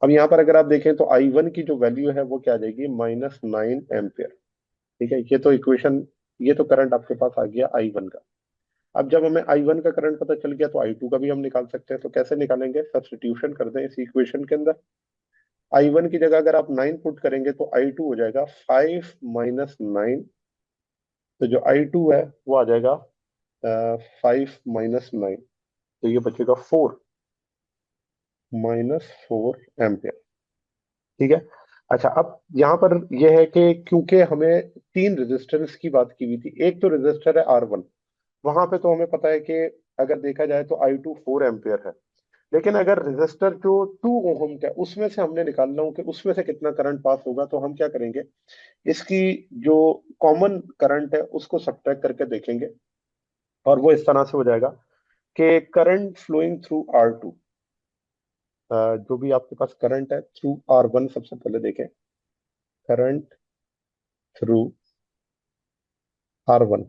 अब यहाँ पर अगर आप देखें तो I1 की जो वैल्यू है वो क्या आ जाएगी, -9 एम्पियर, ठीक है। ये तो इक्वेशन, ये तो करंट आपके पास आ गया I1 का। अब जब हमें I1 का करंट पता चल गया तो I2 का भी हम निकाल सकते हैं। तो कैसे निकालेंगे, सब्स्टिट्यूशन कर दें इस इक्वेशन के अंदर। I1 की जगह अगर आप 9 पुट करेंगे तो I2 हो जाएगा 5 - 9। तो जो I2 है वो आ जाएगा 5 - 9। तो ये बचेगा 4 - 4 एम्पियर। ठीक है। अच्छा, अब यहाँ पर यह है कि क्योंकि हमें तीन रेजिस्टेंस की बात की हुई थी, एक तो रेजिस्टर है R1, वहां पे तो हमें पता है कि अगर देखा जाए तो I2 4 एम्पियर है। लेकिन अगर रेजिस्टर जो 2 ओहम का है उसमें से हमने निकालना हो कि उसमें से कितना करंट पास होगा, तो हम क्या करेंगे, इसकी जो कॉमन करंट है उसको सब्ट्रैक्ट करके देखेंगे। और वो इस तरह से हो जाएगा कि करंट फ्लोइंग थ्रू R2, जो भी आपके पास करंट है थ्रू R1, सबसे पहले देखें करंट थ्रू R1।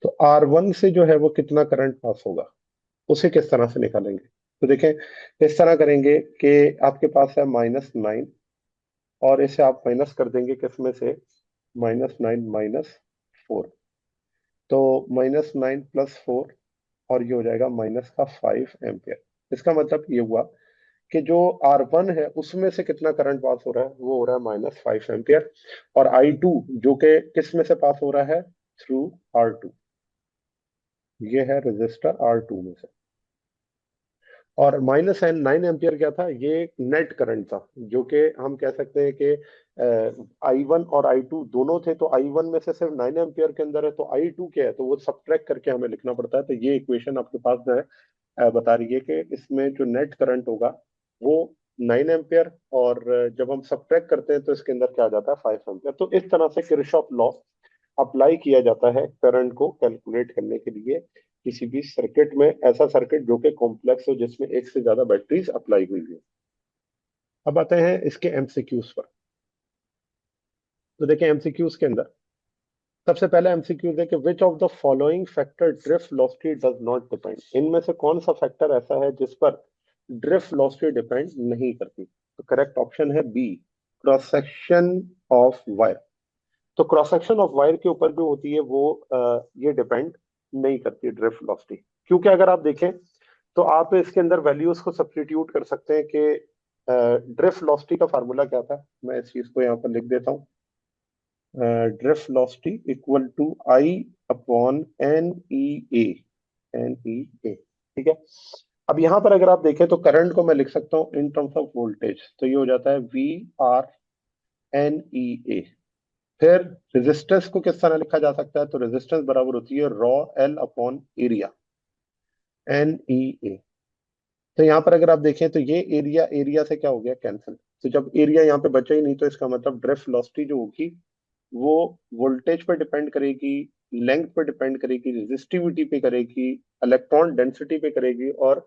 तो R1 से जो है वो कितना करंट पास होगा, उसे किस तरह से निकालेंगे। तो देखें, इस तरह करेंगे कि आपके पास है -9, और इसे आप माइनस कर देंगे किसमें से, -9 -4। तो -9 + 4, और ये हो जाएगा माइनस का 5 एम्पियर। इसका मतलब ये हुआ कि जो R1 है उसमें से कितना करंट पास हो रहा है, वो हो रहा है -5 एम्पियर। और I2 जो कि किस में से पास हो रहा है, थ्रू R2। ये है रेजिस्टर R2 में से। और -9 एम्पियर क्या था, ये नेट करंट था, जो कि हम कह सकते हैं कि I1 और I2 दोनों थे। तो I1 में से सिर्फ 9 एम्पियर के अंदर है, तो I2 क्या है, तो वो सब्ट्रैक्ट करके हमें लिखना पड़ता है। तो ये इक्वेशन आपके पास जो है बता रही है कि इसमें जो नेट करंट होगा वो 9 एम्पियर, और जब हम सब्ट्रैक्ट करते हैं तो इसके अंदर क्या आ जाता है, 5 एम्पियर। तो इस तरह से किरचॉफ लॉ अप्लाई किया जाता है करंट को कैलकुलेट करने के लिए किसी भी सर्किट में, ऐसा सर्किट जो कि कॉम्प्लेक्स हो, जिसमें एक से ज्यादा बैटरीज अप्लाई हुई है। अब आते हैं इसके एमसीक्यूज पर। तो देखें एमसीक्यूज के अंदर सबसे पहला एमसीक्यूज है कि विच of the following factor drift velocity does not depend. इनमें से कौन सा फैक्टर ऐसा है जिस पर ड्रिफ्ट वेलोसिटी डिपेंड नहीं करती। तो करेक्ट ऑप्शन है B, cross section of wire. तो क्रॉस सेक्शन ऑफ वायर के ऊपर जो होती है वो ये डिपेंड नहीं करती ड्रिफ्ट वेलोसिटी। क्योंकि अगर आप देखें तो आप इसके अंदर वैल्यूज को सब्स्टिट्यूट कर सकते हैं कि ड्रिफ्ट वेलोसिटी का फार्मूला क्या था। मैं इस चीज को यहाँ पर लिख देता हूँ। Drift velocity equal to I upon N E A. ठीक है। अब यहाँ पर अगर आप देखें तो करंट को मैं लिख सकता हूँ इन टर्म्स ऑफ वोल्टेज, तो ये हो जाता है V/N/E/A। फिर रेजिस्टेंस को किस तरह लिखा जा सकता है, तो रेजिस्टेंस बराबर होती है raw L upon area, N/E/A। तो यहाँ पर अगर आप देखें तो ये एरिया एरिया से क्या हो गया, कैंसिल। तो जब एरिया यहाँ पे बचा ही नहीं, तो इसका मतलब ड्रिफ्ट वेलोसिटी जो होगी वो वोल्टेज पर डिपेंड करेगी, लेंथ पर डिपेंड करेगी, रेजिस्टिविटी पे करेगी, इलेक्ट्रॉन डेंसिटी पे करेगी, और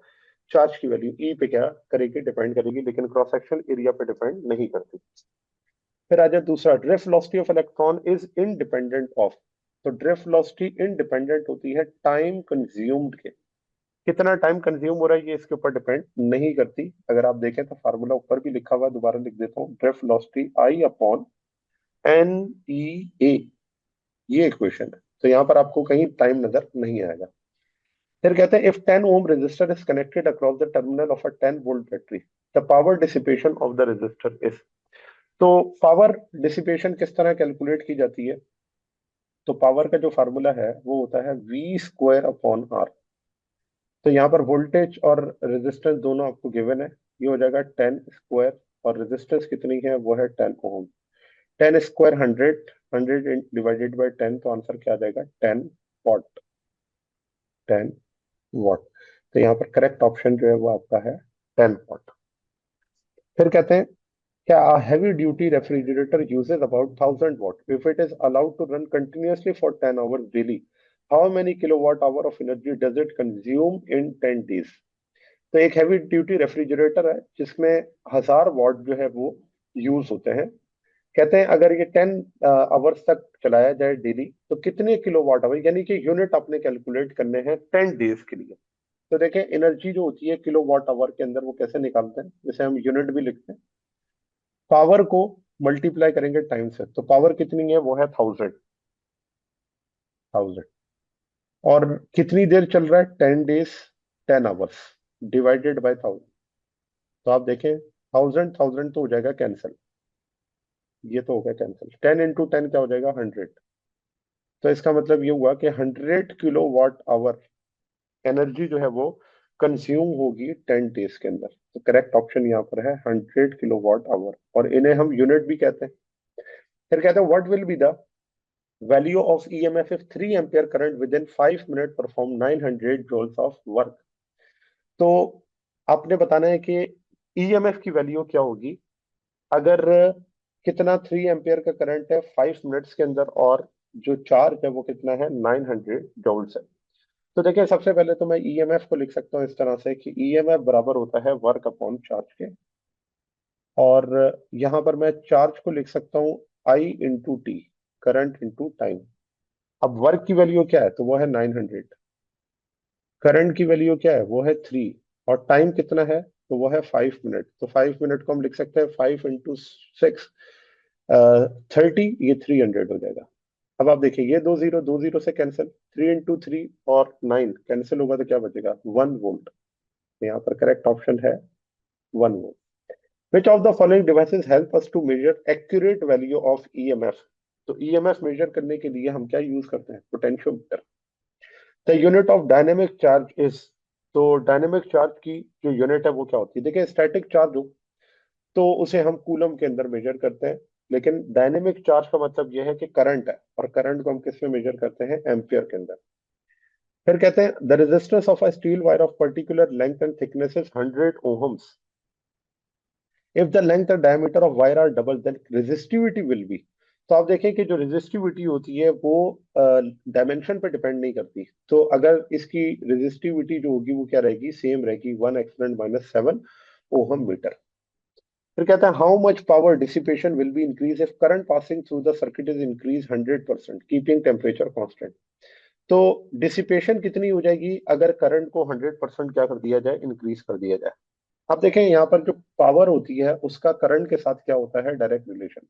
चार्ज की वैल्यू ई पे क्या करेगी, डिपेंड करेगी, लेकिन क्रॉस सेक्शन एरिया पे डिपेंड नहीं करती। फिर आ जाए दूसरा, drift velocity of electron is independent of. तो ड्रिफ्ट वेलोसिटी इंडिपेंडेंट होती है टाइम कंज्यूम्ड के, कितना टाइम कंज्यूम हो रहा है ये इसके ऊपर डिपेंड नहीं करती। अगर आप देखें तो फार्मूला ऊपर भी लिखा हुआ है, दोबारा लिख देता हूँ, ड्रिफ्ट वेलोसिटी आई अपॉन N/E/A। ये इक्वेशन है, तो यहाँ पर आपको कहीं टाइम नजर नहीं आएगा। फिर कहते हैं if 10 ohm resistor is connected across the terminal of a 10 volt battery, the power dissipation of the resistor is. तो पावर डिसिपेशन किस तरह कैलकुलेट की जाती है, तो पावर का जो फार्मूला है वो होता है V² अपॉन R। तो यहाँ पर वोल्टेज और रेजिस्टेंस दोनों आपको गिवन है, ये हो जाएगा 10², और रेजिस्टेंस कितनी है, वो है 10 ओम। 10² 100, 100 डिवाइडेड बाई 10, तो आंसर क्या आ जाएगा, 10 वॉट। 10 वॉट। तो यहाँ पर करेक्ट ऑप्शन जो है वो आपका है 10 वॉट। फिर कहते हैं क्या a heavy duty refrigerator uses about 1000 watt if it is allowed to run continuously for 10 hours daily, how many kilowatt hour of energy does it consume in 10 days। तो एक हैवी ड्यूटी रेफ्रिजरेटर है जिसमें 1000 what जो है वो use होते हैं। कहते हैं अगर ये 10 आवर्स तक चलाया जाए डेली, तो कितने किलोवाट आवर, यानी कि यूनिट आपने कैलकुलेट करने हैं 10 डेज के लिए। तो देखें एनर्जी जो होती है किलोवाट आवर के अंदर वो कैसे निकालते हैं, जैसे हम यूनिट भी लिखते हैं, पावर को मल्टीप्लाई करेंगे टाइम से। तो पावर कितनी है, वो है 1000। और कितनी देर चल रहा है, 10 डेज, 10 आवर्स डिवाइडेड बाय 1000। तो आप देखें 1000 1000 तो हो जाएगा कैंसिल, ये तो हो गया कैंसिल। 10 × 10 क्या हो जाएगा 100। तो इसका मतलब ये हुआ कि 100 kWh एनर्जी जो है वो कंज्यूम होगी 10 डेज के अंदर। तो करेक्ट ऑप्शन यहाँ पर है 100 kWh, और इन्हें हम यूनिट भी कहते हैं। फिर कहते हैं what will be the value of EMF if 3 ampere current with in 5 minute perform 900 joules of work. तो आपने बताना है कि ईएमएफ की वैल्यू क्या होगी अगर कितना 3 एम्पियर का करंट है 5 मिनट्स के अंदर, और जो चार्ज है वो कितना है 900 joules है। तो देखिए सबसे पहले तो मैं ईएमएफ को लिख सकता हूँ इस तरह से कि ईएमएफ बराबर होता है वर्क अपॉन चार्ज के, और यहाँ पर मैं चार्ज को लिख सकता हूँ I into T, current into time. अब वर्क की वैल्यू क्या है तो वो है 900, करंट की वैल्यू क्या है वो है 3, और टाइम कितना है तो वो है 5 मिनट। तो 5 मिनट को हम लिख सकते हैं 5 × 6 30, ये 300 हो जाएगा। अब आप देखिए ये दो जीरो से कैंसिल, 3 × 3 और 9 कैंसिल होगा तो क्या बचेगा 1 वोल्ट। यहाँ पर करेक्ट ऑप्शन है 1 volt. Which of the following devices help us to measure accurate value of EMF. तो ईएमएफ मेजर करने के लिए हम क्या यूज करते हैं potentiometer. The unit of dynamic charge is, तो डायनेमिक चार्ज की जो यूनिट है वो क्या होती है। देखिए स्टैटिक चार्ज हो तो उसे हम कूलम के अंदर मेजर करते हैं, लेकिन डायनेमिक चार्ज का मतलब यह है कि करंट है, और करंट को हम किस में मेजर करते हैं एम्पियर के अंदर। फिर कहते हैं the resistance of a steel wire of particular length and thickness is 100 ohms। If the length and diameter of wire are double then resistivity will be. तो आप देखें कि जो रेजिस्टिविटी होती है वो डायमेंशन पे डिपेंड नहीं करती। तो अगर इसकी रेजिस्टिविटी जो होगी वो क्या रहेगी सेम रहेगी, 1 एक्सपोनेंट माइनस 7 ओहम मीटर। फिर कहता है how much power dissipation will be increase if current passing through the circuit is increase 100% keeping temperature constant. तो डिसिपेशन कितनी हो जाएगी अगर करंट को 100% क्या कर दिया जाए इंक्रीज कर दिया जाए। आप देखें यहाँ पर जो पावर होती है उसका करंट के साथ क्या होता है direct relation.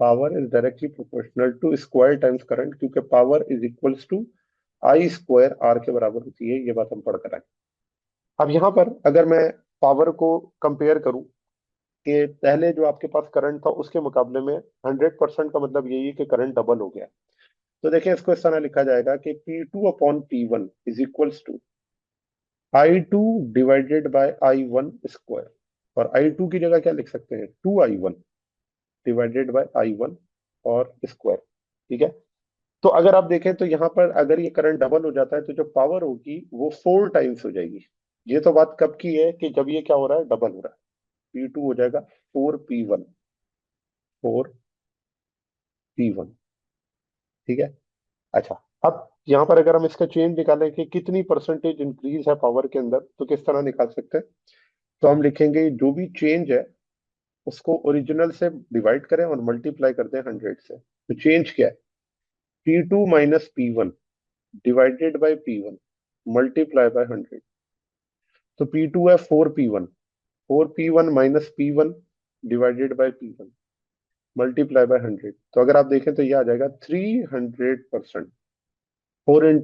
Power is directly proportional to square times current, क्योंकि power is equals to I square R के बराबर होती है। ये बात हम पढ़ कर आए। अब यहाँ पर अगर मैं पावर को कंपेयर करूं कि पहले जो आपके पास करंट था उसके मुकाबले में 100% का मतलब यही है कि करंट डबल हो गया। तो देखिए इसको इस तरह लिखा जाएगा कि P2/P1 is equals to I2 divided by I1 square, और I2 की जगह क्या लिख सकते हैं 2I1 डिवाइडेड बाय I1 और स्क्वायर। ठीक है। तो अगर आप देखें तो यहाँ पर अगर ये करंट डबल हो जाता है तो जो पावर होगी वो 4 टाइम्स हो जाएगी। ये तो बात कब की है कि जब ये क्या हो रहा है डबल हो रहा है। P2 हो जाएगा 4P1, 4P1। ठीक है। अच्छा, अब यहाँ पर अगर हम इसका चेंज निकालें कि कितनी परसेंटेज इंक्रीज है पावर के अंदर तो किस तरह निकाल सकते हैं। तो हम लिखेंगे जो भी चेंज है उसको ओरिजिनल से डिवाइड करें और मल्टीप्लाई कर दें 100 से। तो चेंज क्या है P2 - P1 divided by P1 multiply by 100। तो P2 है 4P1, 4P1 - P1 divided by P1 multiply by 100। तो अगर आप देखें तो ये आ जाएगा 300%। 4 ×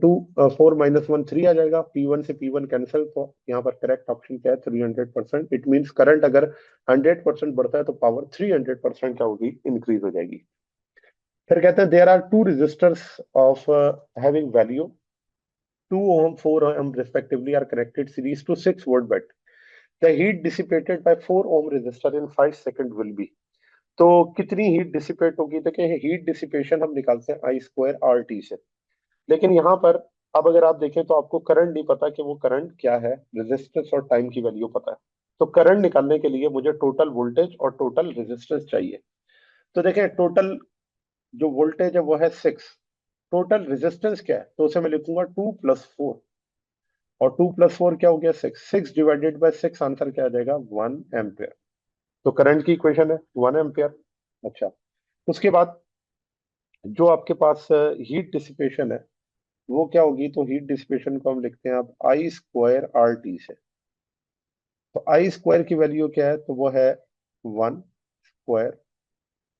4 - 1 3 आ जाएगा, P1 से P1 कैंसिल। तो यहाँ पर करेक्ट ऑप्शन क्या है 300%। इट मीन्स करंट अगर 100% बढ़ता है तो पावर 300% क्या होगी इंक्रीज हो जाएगी। फिर कहते हैं there are two resistors of having value 2 ohm 4 ohm respectively are connected series to 6 volt bat. The heat dissipated by 4 ohm resistor in 5 seconds will be। तो कितनी हीट डिसिपेट होगी। देखिए हीट डिसिपेशन हम निकालते हैं आई स्क्वायर आर टी से, लेकिन यहाँ पर अब अगर आप देखें तो आपको करंट नहीं पता कि वो करंट क्या है, रेजिस्टेंस और टाइम की वैल्यू पता है। तो करंट निकालने के लिए मुझे टोटल वोल्टेज और टोटल रेजिस्टेंस चाहिए। तो देखें टोटल जो वोल्टेज है वो है 6, टोटल रेजिस्टेंस क्या है तो उसे मैं लिखूंगा 2 + 4, और 2 + 4 क्या हो गया 6, 6 डिवाइडेड बाय 6 आंसर क्या आ जाएगा 1 एम्पियर। तो करंट की इक्वेशन है 1 एम्पियर। अच्छा, उसके बाद जो आपके पास हीट डिसिपेशन है वो क्या होगी। तो हीट डिसिपेशन को हम लिखते हैं अब आई स्क्वायर आर टी से। तो आई स्क्वायर की वैल्यू क्या है तो वो है 1 स्क्वायर,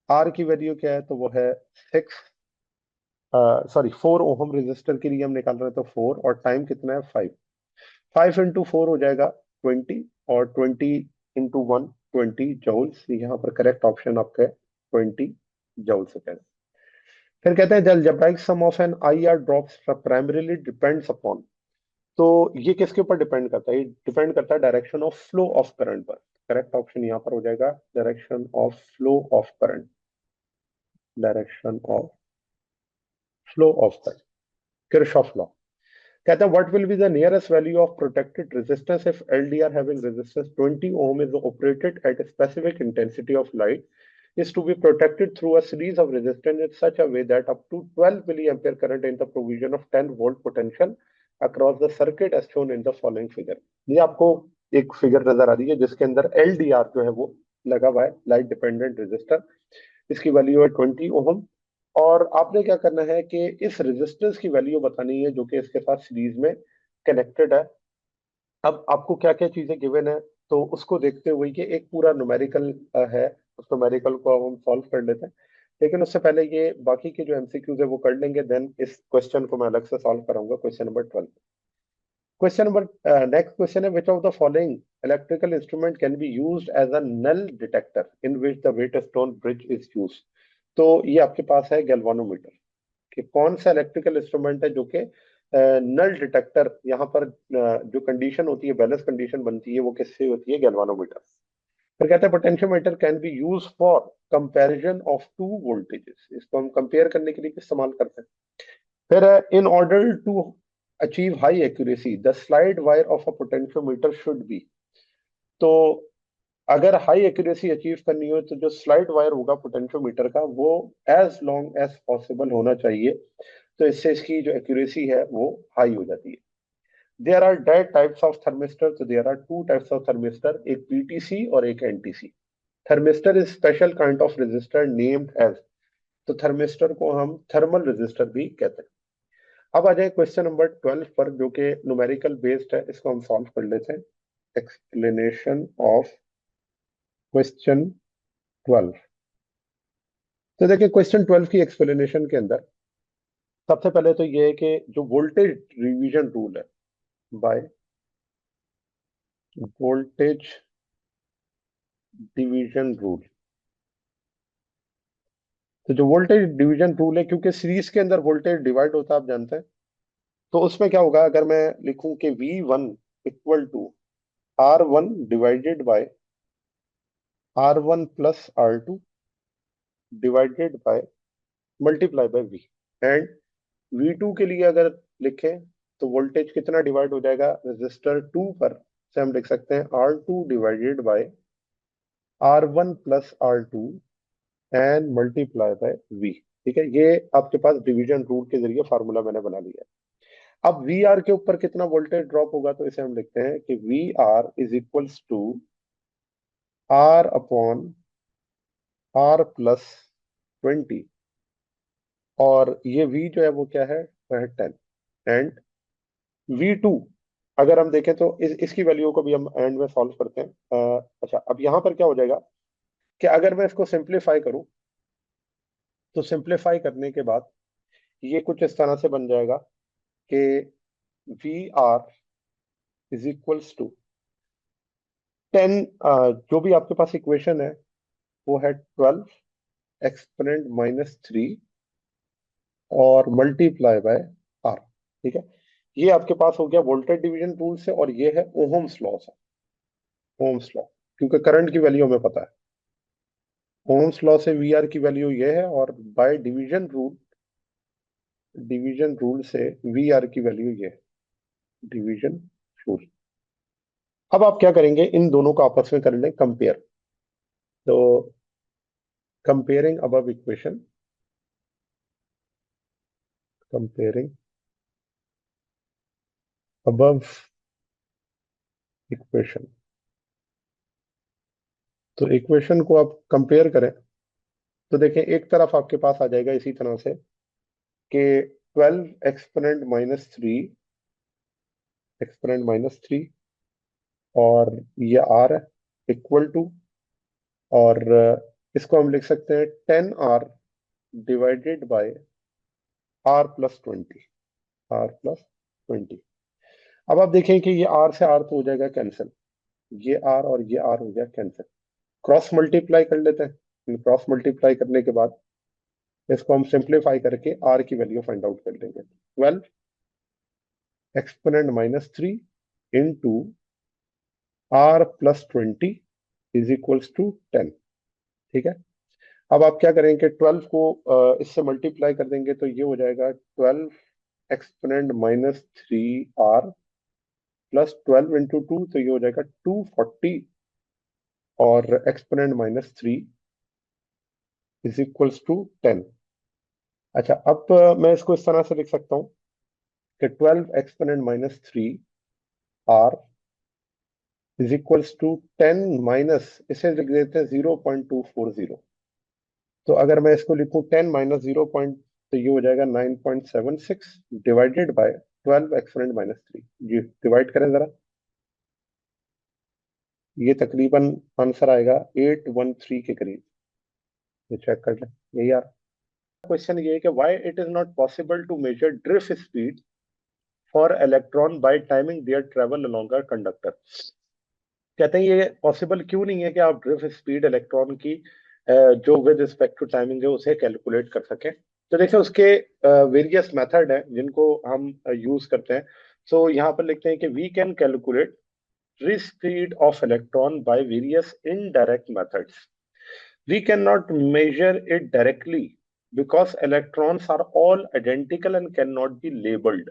आर की वैल्यू क्या है तो वो है 6, सॉरी 4 ओहम रेजिस्टर के लिए हम निकाल रहे हैं तो 4, और टाइम कितना है 5। 5 × 4 हो जाएगा 20, और 20 × 1 20 जूल्स। यहाँ पर करेक्ट ऑप्शन आपका है 20 जूल्स सेकेंड। फिर कहते हैं the algebraic sum of N I R drops primarily depends upon. तो ये किसके ऊपर डिपेंड करता है? ये डिपेंड करता है direction of flow of current पर। करेक्ट ऑप्शन यहाँ पर हो जाएगा direction of flow of current, direction of flow of current, Kirchhoff law. कहता है what will be the nearest value of protected resistance if LDR having resistance 20 ohm is operated at a specific intensity of light is to be protected through a series of resistance in such a way that up to 12 milliampere current in the provision of 10 volt potential across the circuit as shown in the following figure। ये आपको एक figure नजर आ रही है जिसके अंदर LDR जो है वो लगा हुआ है, लाइट डिपेंडेंट रेजिस्टर। इसकी वैल्यू है 20 ओहम। और आपने क्या करना है कि इस रेजिस्टेंस की वैल्यू बतानी है जो कि इसके साथ सीरीज में कनेक्टेड है। अब आपको क्या क्या चीजें गिवन है तो उसको देखते हुए ये एक पूरा न्यूमेरिकल है, उस न्यूमेरिकल को हम सॉल्व कर लेते हैं। लेकिन उससे पहले ये बाकी के जो एमसीक्यूज है वो कर लेंगे, देन इस क्वेश्चन को मैं अलग से सॉल्व कराऊंगा, question number 12। Question number next question है which of the following electrical instrument can be used as a null detector in which the Wheatstone bridge is used. तो ये आपके पास है गैल्वानोमीटर, कि कौन सा इलेक्ट्रिकल इंस्ट्रूमेंट है जो कि नल डिटेक्टर, यहाँ पर जो कंडीशन होती है, बैलेंस कंडीशन बनती है, वो किससे होती है? गैल्वानोमीटर। फिर कहते हैं potentiometer can be use for comparison of two voltages. इसको हम कंपेयर करने के लिए इस्तेमाल करते हैं। फिर in order to achieve high accuracy the slide wire of a potentiometer should be. तो अगर हाई एक्यूरेसी अचीव करनी हो तो जो स्लाइड वायर होगा पोटेंशियोमीटर का वो एज लॉन्ग एज पॉसिबल होना चाहिए। तो इससे इसकी जो एक्यूरेसी है वो हाई हो जाती है। There are that types of thermistor, तो there are two types of thermistor, एक पीटीसी और एक NTC. Thermistor is special kind of resistor named as. तो थर्मिस्टर को हम थर्मल रेजिस्टर भी कहते हैं। अब आ जाए क्वेश्चन नंबर 12 पर जो कि न्यूमेरिकल बेस्ड है, इसको हम सॉल्व कर लेते हैं। Explanation of question 12। तो देखिए क्वेश्चन 12 की एक्सप्लेनेशन के अंदर सबसे पहले तो ये है कि जो वोल्टेज डिवीजन रूल है बाय वोल्टेज डिवीजन रूल। तो जो वोल्टेज डिवीजन रूल है, क्योंकि सीरीज के अंदर वोल्टेज डिवाइड होता है आप जानते हैं, तो उसमें क्या होगा अगर मैं लिखूं कि V1 equal to R1 divided by R1 plus R2 divided by multiply by V। And V2 के लिए अगर लिखें तो वोल्टेज कितना डिवाइड हो जाएगा रेजिस्टर 2 पर, से हम लिख सकते हैं R2 divided by R1 plus R2 and multiply by V। ठीक है, ये आपके पास डिवीजन रूल के जरिए फार्मूला मैंने बना लिया है। अब वी आर के ऊपर कितना वोल्टेज ड्रॉप होगा तो इसे हम लिखते हैं कि V R is equals to R upon R plus 20। और ये वी जो है वो क्या है? वो है 10। एंड V2 अगर हम देखें तो इसकी वैल्यू को भी हम एंड में सॉल्व करते हैं। अच्छा, अब यहाँ पर क्या हो जाएगा कि अगर मैं इसको सिंप्लीफाई करूं तो सिंप्लीफाई करने के बाद ये कुछ इस तरह से बन जाएगा कि V R is equals to 10, जो भी आपके पास इक्वेशन है वो है 12 एक्सपोनेंट माइनस 3 और मल्टीप्लाई बाय आर। ठीक है, ये आपके पास हो गया वोल्टेज डिवीजन रूल से, और ये है ओहम्स लॉ से। ओहम्स लॉ, क्योंकि करंट की वैल्यू हमें पता है, ओहम्स लॉ से वी आर की वैल्यू ये है, और बाय डिवीजन रूल से वी आर की वैल्यू ये है, डिवीजन रूल। अब आप क्या करेंगे, इन दोनों को आपस में कर लें कंपेयर। तो comparing above equation, comparing above equation. तो इक्वेशन को आप कंपेयर करें तो देखें एक तरफ आपके पास आ जाएगा इसी तरह से कि 12 एक्सपोनेंट माइनस थ्री और ये आर है इक्वल टू, और इसको हम लिख सकते हैं 10R डिवाइडेड बाय R+20। अब आप देखें कि ये आर से आर तो हो जाएगा कैंसिल, ये आर और ये आर हो गया कैंसिल। क्रॉस मल्टीप्लाई कर लेते हैं। क्रॉस मल्टीप्लाई करने के बाद इसको हम सिंप्लीफाई करके आर की वैल्यू फाइंड आउट कर लेंगे। 12 exponent minus 3 into R plus 20 is equals to 10। ठीक है, अब आप क्या करेंगे, 12 को इससे मल्टीप्लाई कर देंगे तो ये हो जाएगा 12 exponent minus 3 R plus 12 into 2, तो ये हो जाएगा 240 और exponent minus 3 is equals to 10। अच्छा, अब मैं इसको इस तरह से लिख सकता हूँ कि 12 exponent minus 3 R is equals to 10 minus, इसे लिख देते हैं 0.240। तो अगर मैं इसको लिखूं 10 माइनस 0 पॉइंट, तो ये हो जाएगा 9.76 डिवाइडेड बाय 12 एक्सपोनेंट माइनस 3। जी डिवाइड करें जरा, ये तकरीबन आंसर आएगा 813 के करीब। ये चेक कर लें, यही यार। क्वेश्चन ये है कि why it is not possible to measure drift speed for electron by timing their travel along a conductor. कहते हैं ये पॉसिबल क्यों नहीं है कि आप ड्रिफ्ट स्पीड इलेक्ट्रॉन की जो विद रिस्पेक्ट टू टाइमिंग है उसे कैलकुलेट कर सकें। तो देखिए उसके वेरियस मेथड हैं जिनको हम यूज करते हैं। सो यहाँ पर लिखते हैं कि we can calculate drift speed of electron by various indirect methods. We cannot measure it directly because electrons are all identical and cannot be labeled.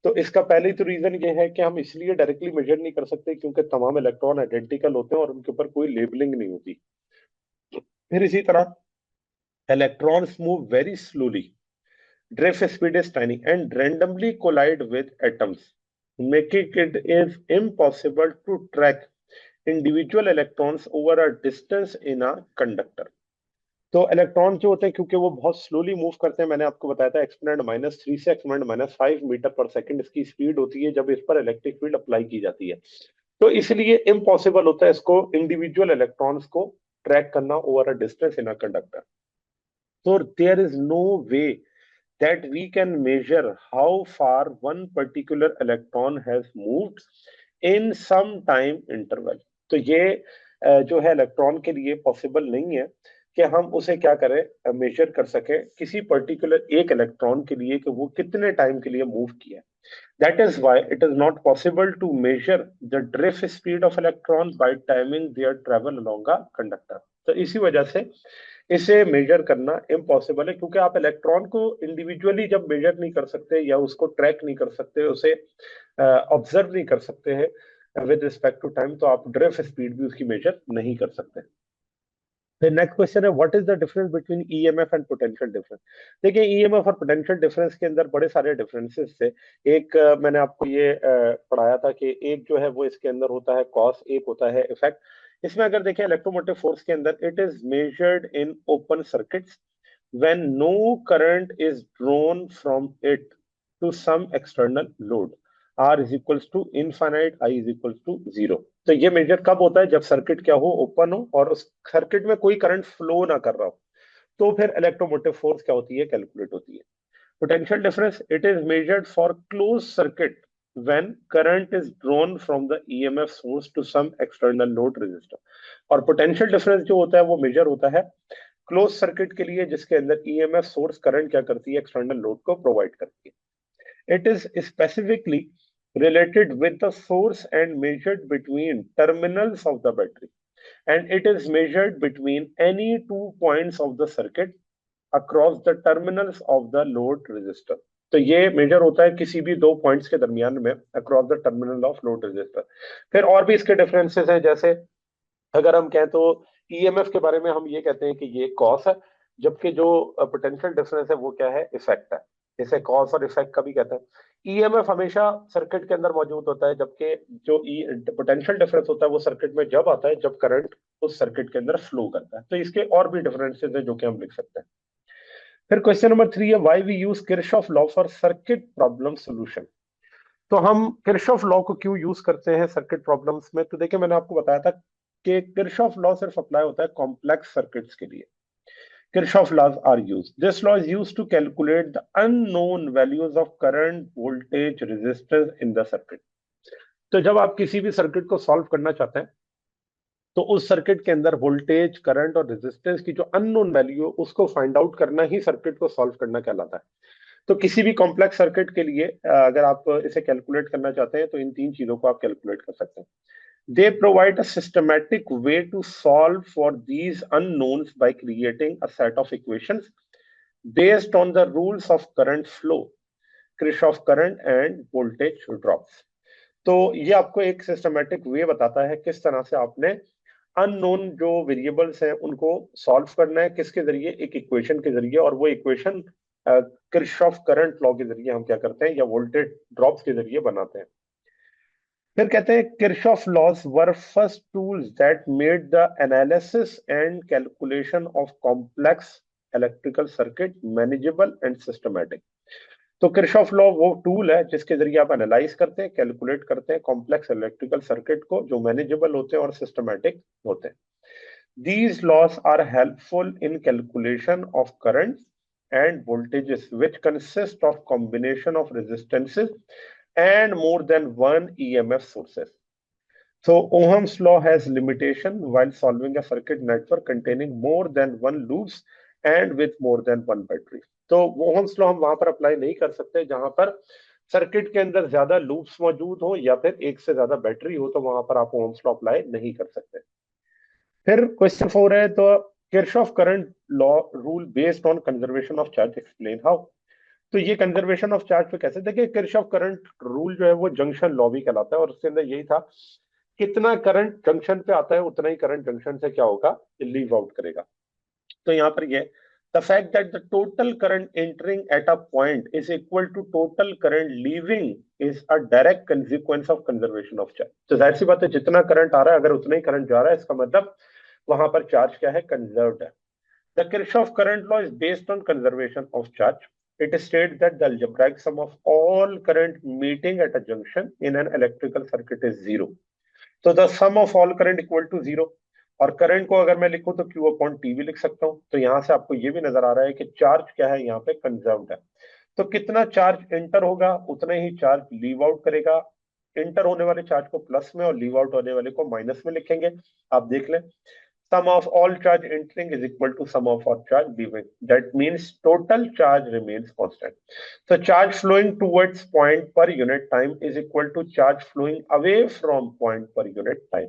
तो इसका पहले तो रीजन ये है कि हम इसलिए डायरेक्टली मेजर नहीं कर सकते क्योंकि तमाम इलेक्ट्रॉन आइडेंटिकल होते हैं और उनके ऊपर कोई लेबलिंग नहीं होती। फिर इसी तरह electrons move very slowly, drift speed is tiny and randomly collide with atoms, making it is impossible to track individual electrons over a distance in a conductor. तो इलेक्ट्रॉन जो होते हैं क्योंकि वो बहुत स्लोली मूव करते हैं, मैंने आपको बताया था एक्सपोनेंट माइनस 3 से एक्सपोनेंट माइनस 5 मीटर पर सेकंड इसकी स्पीड होती है जब इस पर इलेक्ट्रिक फील्ड अप्लाई की जाती है। तो इसलिए इम्पॉसिबल होता है इसको इंडिविजुअल इलेक्ट्रॉन्स को ट्रैक करना over a distance in a conductor. So there is no way that we can measure how far one particular electron has moved in some time interval. तो ये जो है इलेक्ट्रॉन के लिए पॉसिबल नहीं है कि हम उसे क्या करें, मेजर कर सके किसी पर्टिकुलर एक इलेक्ट्रॉन के लिए कि वो कितने टाइम के लिए मूव किया। That is why it is not possible to measure the drift speed of electrons by timing their travel along a conductor. तो इसी वजह से इसे मेजर करना इम्पॉसिबल है क्योंकि आप इलेक्ट्रॉन को इंडिविजुअली जब मेजर नहीं कर सकते या उसको ट्रैक नहीं कर सकते, उसे ऑब्जर्व नहीं कर सकते हैं विद रिस्पेक्ट टू टाइम, तो आप ड्रिफ्ट स्पीड भी उसकी मेजर नहीं कर सकते। फिर नेक्स्ट क्वेश्चन है what is the difference between EMF and potential difference. देखिए ईएमएफ और पोटेंशियल डिफरेंस के अंदर बड़े सारे डिफरेंसेस थे। एक मैंने आपको ये पढ़ाया था कि एक जो है वो इसके अंदर होता है कॉस, एक होता है इफेक्ट। इसमें अगर देखें इलेक्ट्रोमोटिव फोर्स के अंदर it is measured in open circuits when no current is drawn from it to some external load, R is equals to infinite, I is equals to 0। तो ये मेजर कब होता है, जब सर्किट क्या हो, ओपन हो और उस सर्किट में कोई करंट फ्लो ना कर रहा हो, तो फिर इलेक्ट्रोमोटिव फोर्स क्या होती है, कैलकुलेट होती है। Potential difference it is measured for close circuit when current is drawn from the EMF source to some external load resistor। और पोटेंशियल डिफरेंस जो होता है वो मेजर होता है क्लोज सर्किट के लिए जिसके अंदर EMF सोर्स करंट क्या करती है, एक्सटर्नल लोड को प्रोवाइड करती है। It is specifically related with the source and measured between terminals of the battery, and it is measured between any 2 points of the circuit across the terminals of the load resistor। तो ये major होता है किसी भी दो points के दरमियान में across the terminal of load resistor. फिर और भी इसके डिफरेंसेस हैं, जैसे अगर हम कहें तो ईएमएफ के बारे में हम ये कहते हैं कि ये कॉस है, जबकि जो पोटेंशियल डिफरेंस है वो क्या है, इफेक्ट है। इसे कॉस और इफेक्ट कभी कहते हैं। ईएमएफ हमेशा सर्किट के अंदर मौजूद होता है, जबकि जो पोटेंशियल डिफरेंस होता है वो सर्किट में जब आता है जब करंट उस सर्किट के अंदर फ्लो करता है। तो इसके और भी डिफरेंसेस हैं जो कि हम लिख सकते हैं। फिर क्वेश्चन नंबर 3 है why we use Kirchhoff law for circuit problem solution. तो हम किरचॉफ लॉ को क्यों यूज करते हैं सर्किट प्रॉब्लम्स में, तो देखिए मैंने आपको बताया था कि किरचॉफ लॉ सिर्फ अप्लाई होता है कॉम्प्लेक्स सर्किट्स के लिए। Kirchhoff laws are used. This law is used to calculate the unknown values of current, voltage, resistance in the circuit. तो जब आप किसी भी सर्किट को सॉल्व करना चाहते हैं तो उस सर्किट के अंदर वोल्टेज, करंट और रेजिस्टेंस की जो अननोन वैल्यू है उसको फाइंड आउट करना ही सर्किट को सॉल्व करना कहलाता है। तो किसी भी कॉम्प्लेक्स सर्किट के लिए अगर आप इसे कैलकुलेट करना चाहते हैं तो इन तीन चीजों को आप कैलकुलेट कर सकते हैं। They provide a systematic way to solve for these unknowns by creating a set of equations based on the rules of current flow, Kirchhoff current and voltage drops. तो ये आपको एक सिस्टमेटिक वे बताता है किस तरह से आपने अननोन जो वेरिएबल्स हैं उनको सॉल्व करना है, किसके जरिए, एक इक्वेशन के जरिए, और वो इक्वेशन किर्चॉफ करंट लॉ के जरिए हम क्या करते हैं या वोल्टेज ड्रॉप्स के जरिए बनाते हैं। फिर कहते हैं Kirchhoff laws were first tools that made the analysis and calculation of complex electrical circuit manageable and systematic. तो किर्चॉफ लॉ वो टूल है जिसके जरिए आप एनालाइज करते हैं, कैलकुलेट करते हैं कॉम्प्लेक्स इलेक्ट्रिकल सर्किट को, जो मैनेजेबल होते हैं और सिस्टमैटिक होते हैं। These laws are helpful in calculation of currents and voltages, which consist of combination of resistances and more than one EMF sources. So Ohm's law has limitation while solving a circuit network containing more than one loops and with more than one battery. तो Ohm's law हम वहां पर apply नहीं कर सकते जहां पर circuit के अंदर ज्यादा लूप्स मौजूद हो या फिर एक से ज्यादा बैटरी हो, तो वहां पर आप Ohm's law अप्लाई नहीं कर सकते। फिर क्वेश्चन 4 है, तो Kirchhoff current law rule based on conservation of charge, explain how. तो ये कंजर्वेशन ऑफ चार्ज पे कैसे, देखिए किर्चॉफ करंट रूल जो है वो जंक्शन लॉ भी कहलाता है, और उसके अंदर यही था, कितना करंट जंक्शन पे आता है उतना ही करंट जंक्शन से क्या होगा, लीव आउट करेगा। तो यहाँ पर ये the fact that the total current entering at a point is equal to total current leaving is a direct consequence of conservation of charge। तो जाहिर सी बात है, जितना करंट आ रहा है अगर उतना ही करंट जा रहा है, इसका मतलब वहां पर चार्ज क्या है, कंजर्व्ड है। The Kirchhoff current law is based on conservation of charge. It states that the algebraic sum of all current meeting at a junction in an electrical circuit is zero. तो the sum of all current equal to zero। और current को अगर मैं लिखूं तो Q upon T भी लिख सकता हूं। तो यहां से आपको ये भी नजर आ रहा है कि चार्ज क्या है, यहाँ पे कंजर्व्ड है। तो कितना चार्ज इंटर होगा उतना ही चार्ज लीव आउट करेगा। इंटर होने वाले चार्ज को प्लस में और लीव आउट होने वाले को माइनस में लिखेंगे। आप देख लें, sum of all charge entering is equal to sum of all charge leaving. That means total charge remains constant. So charge flowing towards point per unit time is equal to charge flowing away from point per unit time.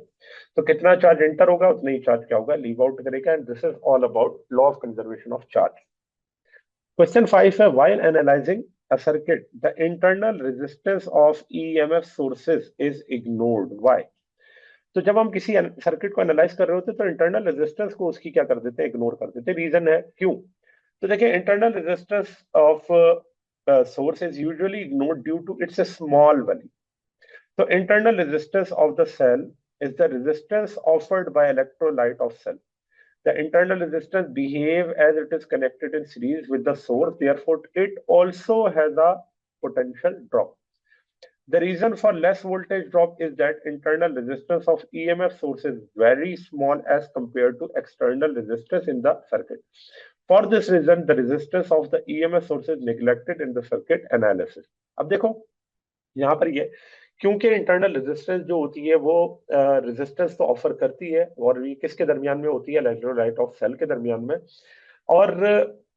तो कितना charge enter होगा उतना ही charge क्या होगा, leave out करेगा। And this is all about law of conservation of charge. Question 5 है, while analyzing a circuit the internal resistance of EMF sources is ignored. Why? तो जब हम किसी सर्किट को एनालाइज कर रहे होते हैं तो इंटरनल रेजिस्टेंस को उसकी क्या कर देते हैं, इग्नोर कर देते हैं। रीजन है क्यों, तो देखिए internal resistance of source is usually ignored due to its small value. तो internal resistance of the cell is the resistance offered by electrolyte of cell. The internal resistance behave as it is connected in series with the source, therefore it also has a potential drop. The reason for less voltage drop is that internal resistance of EMF source is very small as compared to external resistance in the circuit. For this reason, the resistance of the EMF source is neglected in the circuit analysis. अब देखो यहाँ पर ये, क्योंकि internal resistance जो होती है वो रेजिस्टेंस तो ऑफर करती है, और ये किसके दरमियान में होती है, इलेक्ट्रोलाइट ऑफ सेल के दरमियान में। और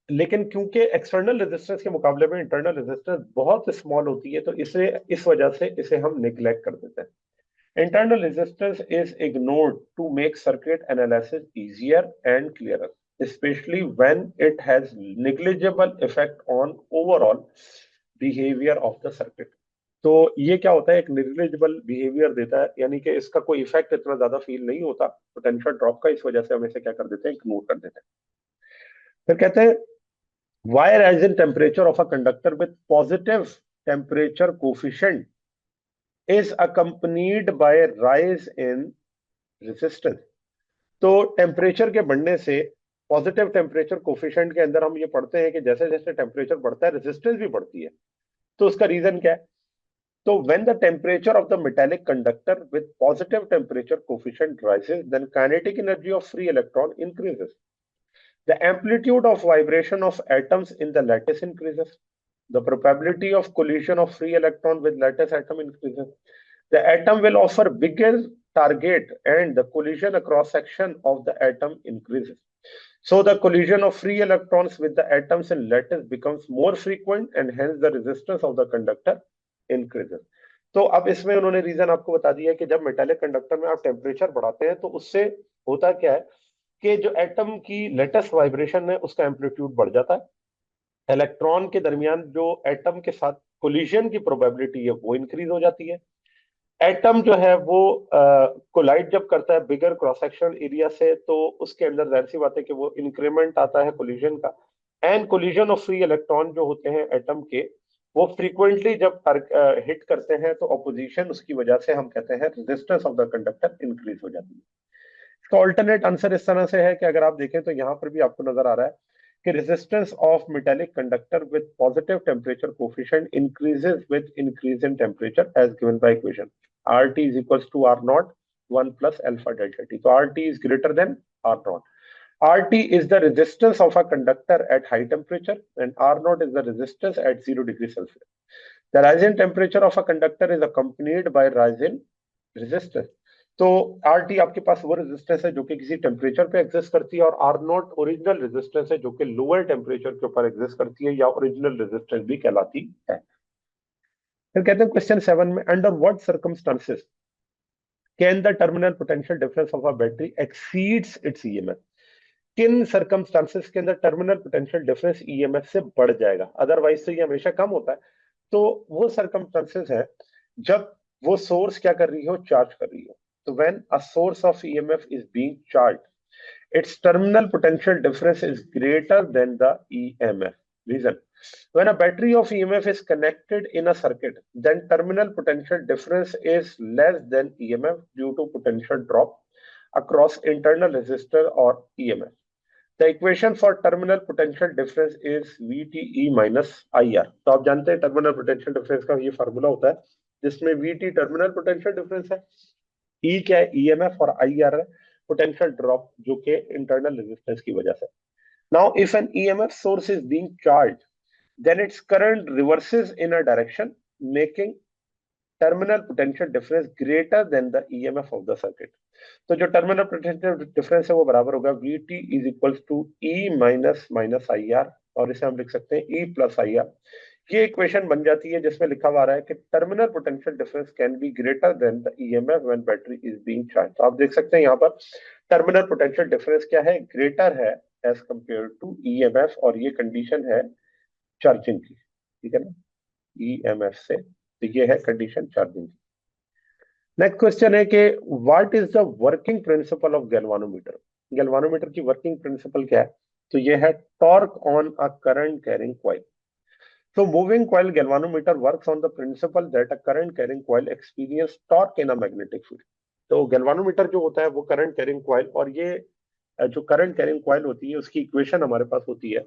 लेकिन क्योंकि एक्सटर्नल रेजिस्टेंस के मुकाबले में इंटरनल रेजिस्टेंस बहुत स्मॉल होती है, तो इस वजह से इसे हम निग्लेक्ट कर देते हैं। Internal resistance is ignored to make circuit analysis easier and clearer, especially when it has negligible effect on overall behavior of the circuit। तो ये क्या होता है, एक निग्लिजिबल बिहेवियर देता है, यानी कि इसका कोई इफेक्ट इतना ज्यादा फील नहीं होता पोटेंशियल ड्रॉप का, इस वजह से हम इसे क्या कर देते हैं, इग्नोर कर देते हैं। फिर कहते हैं, why rise in temperature of a conductor with positive temperature coefficient is accompanied by rise in resistance. तो टेम्परेचर के बढ़ने से पॉजिटिव टेम्परेचर कोफिशिएंट के अंदर हम ये पढ़ते हैं कि जैसे जैसे टेम्परेचर बढ़ता है रेजिस्टेंस भी बढ़ती है। तो उसका रीजन क्या है, so when the temperature of the metallic conductor with positive temperature coefficient rises, then kinetic energy of free electron increases. The amplitude of vibration of atoms in the lattice increases. The probability of collision of free electron with lattice atom increases. The atom will offer bigger target and the collision across section of the atom increases. So the collision of free electrons with the atoms in lattice becomes more frequent and hence the resistance of the conductor increases. तो अब इसमें उन्होंने reason आपको बता दिया कि जब metallic conductor में आप टेम्परेचर बढ़ाते हैं तो उससे होता क्या है कि जो एटम की लेटेस्ट वाइब्रेशन है उसका एम्पलीट्यूड बढ़ जाता है, इलेक्ट्रॉन के दरमियान जो एटम के साथ कोलिजन की प्रोबेबिलिटी है वो इंक्रीज हो जाती है। एटम जो है वो कोलाइड जब करता है बिगर क्रॉस सेक्शन एरिया से तो उसके अंदर जाहिर सी बात है कि वो इंक्रीमेंट आता है कोलिजन का, and collision of free electron जो होते हैं एटम के वो फ्रीक्वेंटली जब हिट करते हैं तो ऑपोजिशन उसकी वजह से हम कहते हैं resistance of the conductor increase हो जाती है। इसका ऑल्टरनेट आंसर इस तरह से है कि अगर आप देखें तो यहाँ पर भी आपको नजर आ रहा है कि resistance of metallic conductor with positive temperature coefficient increases with increase in temperature as given by equation. RT is equals to R naught 1 plus alpha delta T. So RT is greater than R naught. RT is the resistance of a conductor at high temperature and R naught is the resistance at 0 degree Celsius. The rise in temperature of a conductor is accompanied by rise in resistance. तो RT आपके पास वो resistance है जो कि किसी temperature पे exist करती है और R नॉट ओरिजिनल रेजिस्टेंस है जो कि लोअर टेम्परेचर के ऊपर एग्जिस्ट करती है या ओरिजिनल रेजिस्टेंस भी कहलाती है। फिर कहते हैं क्वेश्चन 7 में under what circumstances can the terminal potential difference of a battery exceeds its EMF. किन सर्कमस्टांसेस के अंदर टर्मिनल पोटेंशियल डिफरेंस ईएमएफ से बढ़ जाएगा, अदरवाइज तो ये हमेशा कम होता है। तो वो सर्कमस्टांसेस है जब वो सोर्स क्या कर रही हो, चार्ज कर रही हो। So when a source of EMF is being charged, its terminal potential difference is greater than the EMF. Reason: when a battery of EMF is connected in a circuit, then terminal potential difference is less than EMF due to potential drop across internal resistor or EMF. The equation for terminal potential difference is VTE minus IR. तो आप जानते हैं terminal potential difference का ये formula होता है जिसमें VT terminal potential difference है, ई क्या है, ईएमएफ, और आई आर है पोटेंशियल ड्रॉप जो कि इंटरनल रेजिस्टेंस की वजह से। Now if an EMF source is being charged then its current reverses in a direction making terminal potential difference greater than the EMF of the circuit. तो जो terminal potential difference है वो बराबर होगा VT is equals to E minus minus I R, और इसे हम लिख सकते हैं E प्लस आई आर। ये इक्वेशन बन जाती है जिसमें लिखा हुआ है कि terminal potential difference can be greater than the EMF when battery is being charge. तो आप देख सकते हैं यहाँ पर टर्मिनल पोटेंशियल डिफरेंस क्या है, ग्रेटर है एज कंपेयर टू ईएमएफ, और ये कंडीशन है चार्जिंग की, ठीक है ना, ईएमएफ से। तो ये है कंडीशन चार्जिंग की। नेक्स्ट क्वेश्चन है कि what is the working principle of galvanometer. Galvanometer की वर्किंग प्रिंसिपल क्या है, तो ये है torque on a current carrying coil. So moving coil galvanometer works on the principle that a current carrying coil experience torque in a magnetic field. तो galvanometer जो होता है वो करंट कैरिंग कॉइल, और ये जो करंट कैरिंग कॉइल होती है उसकी इक्वेशन हमारे पास होती है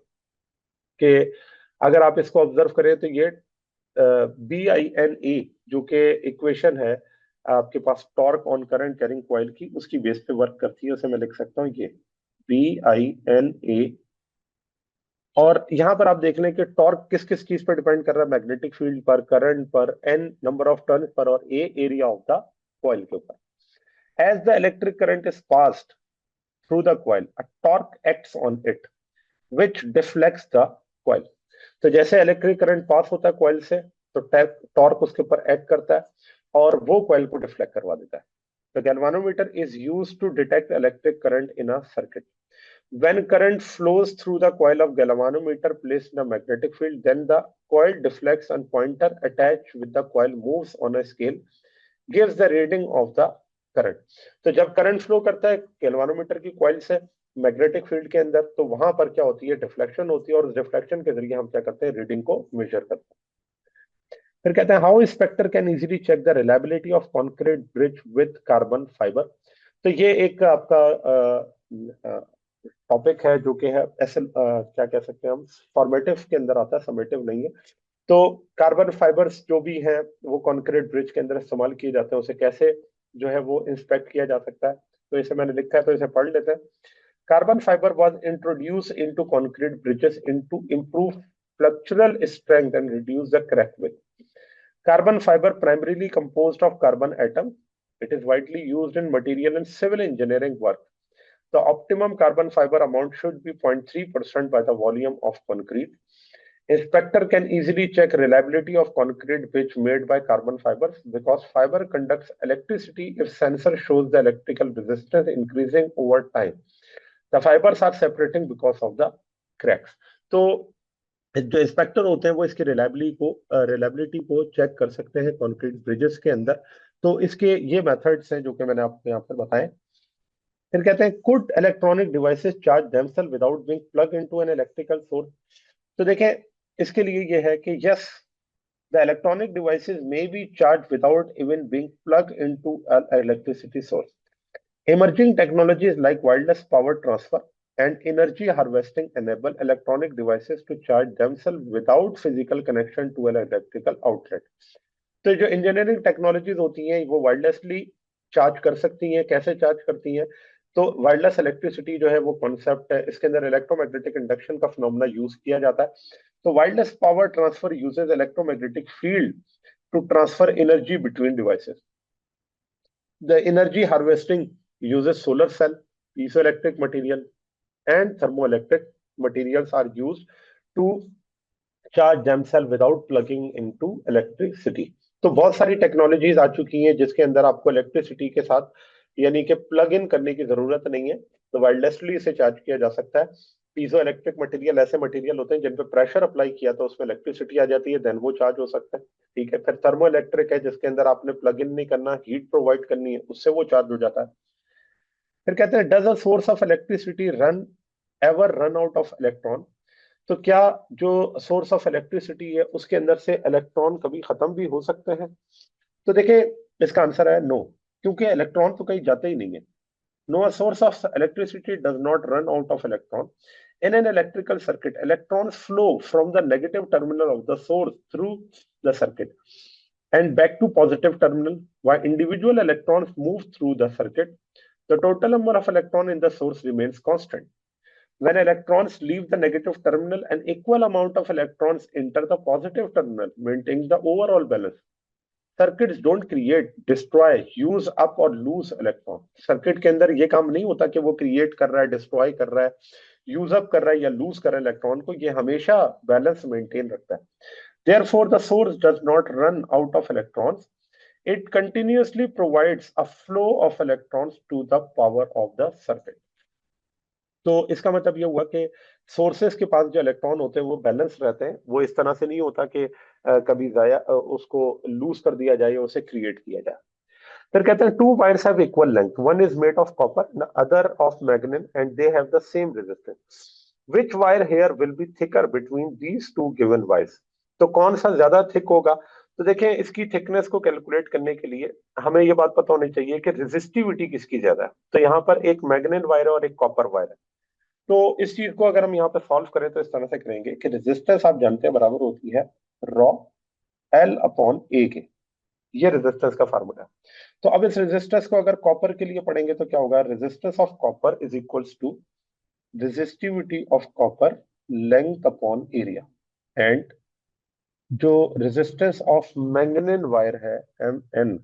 कि अगर आप इसको ऑब्जर्व करें तो ये BINA जो कि इक्वेशन है आपके पास torque on current carrying coil की, उसकी बेस पे वर्क करती है। उसे मैं लिख सकता हूँ ये BINA, और यहां पर आप देख लें कि टॉर्क किस किस चीज पर डिपेंड कर रहा है, मैग्नेटिक फील्ड पर, करंट पर, एन नंबर ऑफ टर्न पर, और A area of the coil के ऊपर। As the electric current is passed through the coil a torque acts on it which deflects the coil. तो जैसे इलेक्ट्रिक करंट पास होता है coil से तो टॉर्क उसके ऊपर एक्ट करता है और वो कॉइल को डिफ्लेक्ट करवा देता है। The galvanometer is used to detect electric current in a circuit. When current flows through the coil of galvanometer placed in a magnetic field, then the coil deflects and pointer attached with the coil moves on a scale, gives the reading of the current. तो जब current flow करता है galvanometer की coil से magnetic field के अंदर, तो वहां पर क्या होती है, डिफ्लेक्शन होती है, और उस डिफ्लेक्शन के जरिए हम क्या करते हैं, रीडिंग को मेजर करते हैं। फिर कहते हैं how inspector can easily check the reliability of concrete bridge with carbon fibre. तो ये एक आपका टॉपिक है जो कि है ऐसे क्या कह सकते हैं हम, फॉर्मेटिव के अंदर आता है, समेटिव नहीं है। तो कार्बन फाइबर्स जो भी हैं वो कॉन्क्रीट ब्रिज के अंदर इस्तेमाल किए जाते हैं, उसे कैसे जो है वो इंस्पेक्ट किया जा सकता है। तो इसे मैंने लिखा है तो इसे पढ़ लेते हैं। Carbon fiber was introduce into concrete bridges into improve flexural strength and reduce the crack width. Carbon fiber primarily composed of carbon atom It is widely used in material and civil engineering work. The optimum carbon fiber amount should be 0.3% by the volume of concrete. Inspector can easily check reliability of concrete bridge made by carbon fibers because fiber conducts electricity if sensor shows the electrical resistance increasing over time. The fibers are separating because of the cracks. तो जो inspector होते हैं वो इसकी reliability को check कर सकते हैं कंक्रीट ब्रिजेस के अंदर। तो इसके ये मेथड्स हैं जो कि मैंने आपको यहाँ पर बताए। फिर कहते हैं could electronic devices charge themselves without being plug into an electrical source. तो देखें इसके लिए ये है कि yes the electronic devices may be charge without even being plug into an electricity source. Emerging technologies like wireless power transfer and energy harvesting enable electronic devices to charge themselves without physical connection to an electrical outlet. तो जो engineering technologies होती हैं वो wirelessly charge कर सकती हैं। कैसे charge करती हैं? तो वायरलेस इलेक्ट्रिसिटी जो है वो कॉन्सेप्ट है, इसके अंदर इलेक्ट्रोमैग्नेटिक इंडक्शन का फिनोमेना यूज किया जाता है। तो wireless power transfer uses electromagnetic field to transfer energy between devices. The energy harvesting uses solar cell, piezoelectric material, and thermoelectric materials are used to charge themselves without plugging into electricity. तो बहुत सारी technologies आ चुकी हैं जिसके अंदर आपको electricity के साथ यानी कि प्लग इन करने की जरूरत नहीं है, तो वायरलेसली इसे चार्ज किया जा सकता है। पीजो इलेक्ट्रिक मटेरियल ऐसे मटेरियल होते हैं जिन पे प्रेशर अप्लाई किया तो उसमें इलेक्ट्रिसिटी आ जाती है, देन वो चार्ज हो सकता है। ठीक है, फिर थर्मो इलेक्ट्रिक है जिसके अंदर आपने प्लग इन नहीं करना, हीट प्रोवाइड करनी है, उससे वो चार्ज हो जाता है। फिर कहते हैं does a source of electricity run out of electron. तो क्या जो सोर्स ऑफ इलेक्ट्रिसिटी है उसके अंदर से इलेक्ट्रॉन कभी खत्म भी हो सकते हैं? तो देखिए इसका आंसर है नो, क्योंकि इलेक्ट्रॉन तो कहीं जाते ही नहीं है। No, a source of electricity does not run out of electron. In an electrical circuit, electrons flow from the negative terminal of the source through the circuit and back to positive terminal. While individual electrons move through the circuit, the total number of electrons in the source remains constant. When electrons leave the negative terminal, an equal amount of electrons enter the positive terminal, maintaining the overall balance. Circuits don't create, destroy, use up or lose electron. Circuit के अंदर ये काम नहीं होता कि वो create कर रहा है, destroy कर रहा है, use up कर रहा है या lose कर रहा है इलेक्ट्रॉन को, ये हमेशा बैलेंस मेंटेन रखता है। Therefore, the source does not run out of electrons. It continuously provides a flow of electrons to the power of the circuit. तो इसका मतलब ये हुआ कि सोर्सेस के पास जो इलेक्ट्रॉन होते हैं वो बैलेंस रहते हैं, वो इस तरह से नहीं होता कि कभी जाया उसको लूज कर दिया जाए या उसे क्रिएट किया जाए। फिर कहते हैं two wires have equal length, one is made of copper other of manganin and they have the same resistance. Which wire here will be thicker between these two given wires. तो कौन सा ज्यादा thick होगा? तो देखें इसकी thickness को calculate करने के लिए हमें ये बात पता होनी चाहिए कि रेजिस्टिविटी किसकी ज्यादा है। तो यहाँ पर एक मैग्नीन वायर है और एक कॉपर वायर है। तो इस चीज को अगर हम यहाँ पे सॉल्व करें तो इस तरह से करेंगे कि रेजिस्टेंस आप जानते हैं बराबर होती है रॉ एल अपॉन ए के, ये रेजिस्टेंस का फार्मूला है। तो अब इस रेजिस्टेंस को अगर कॉपर के लिए पढ़ेंगे तो क्या होगा? Resistance of copper is equals to resistivity of copper length upon area, and जो रेजिस्टेंस ऑफ मैग्नीन वायर है एम एन,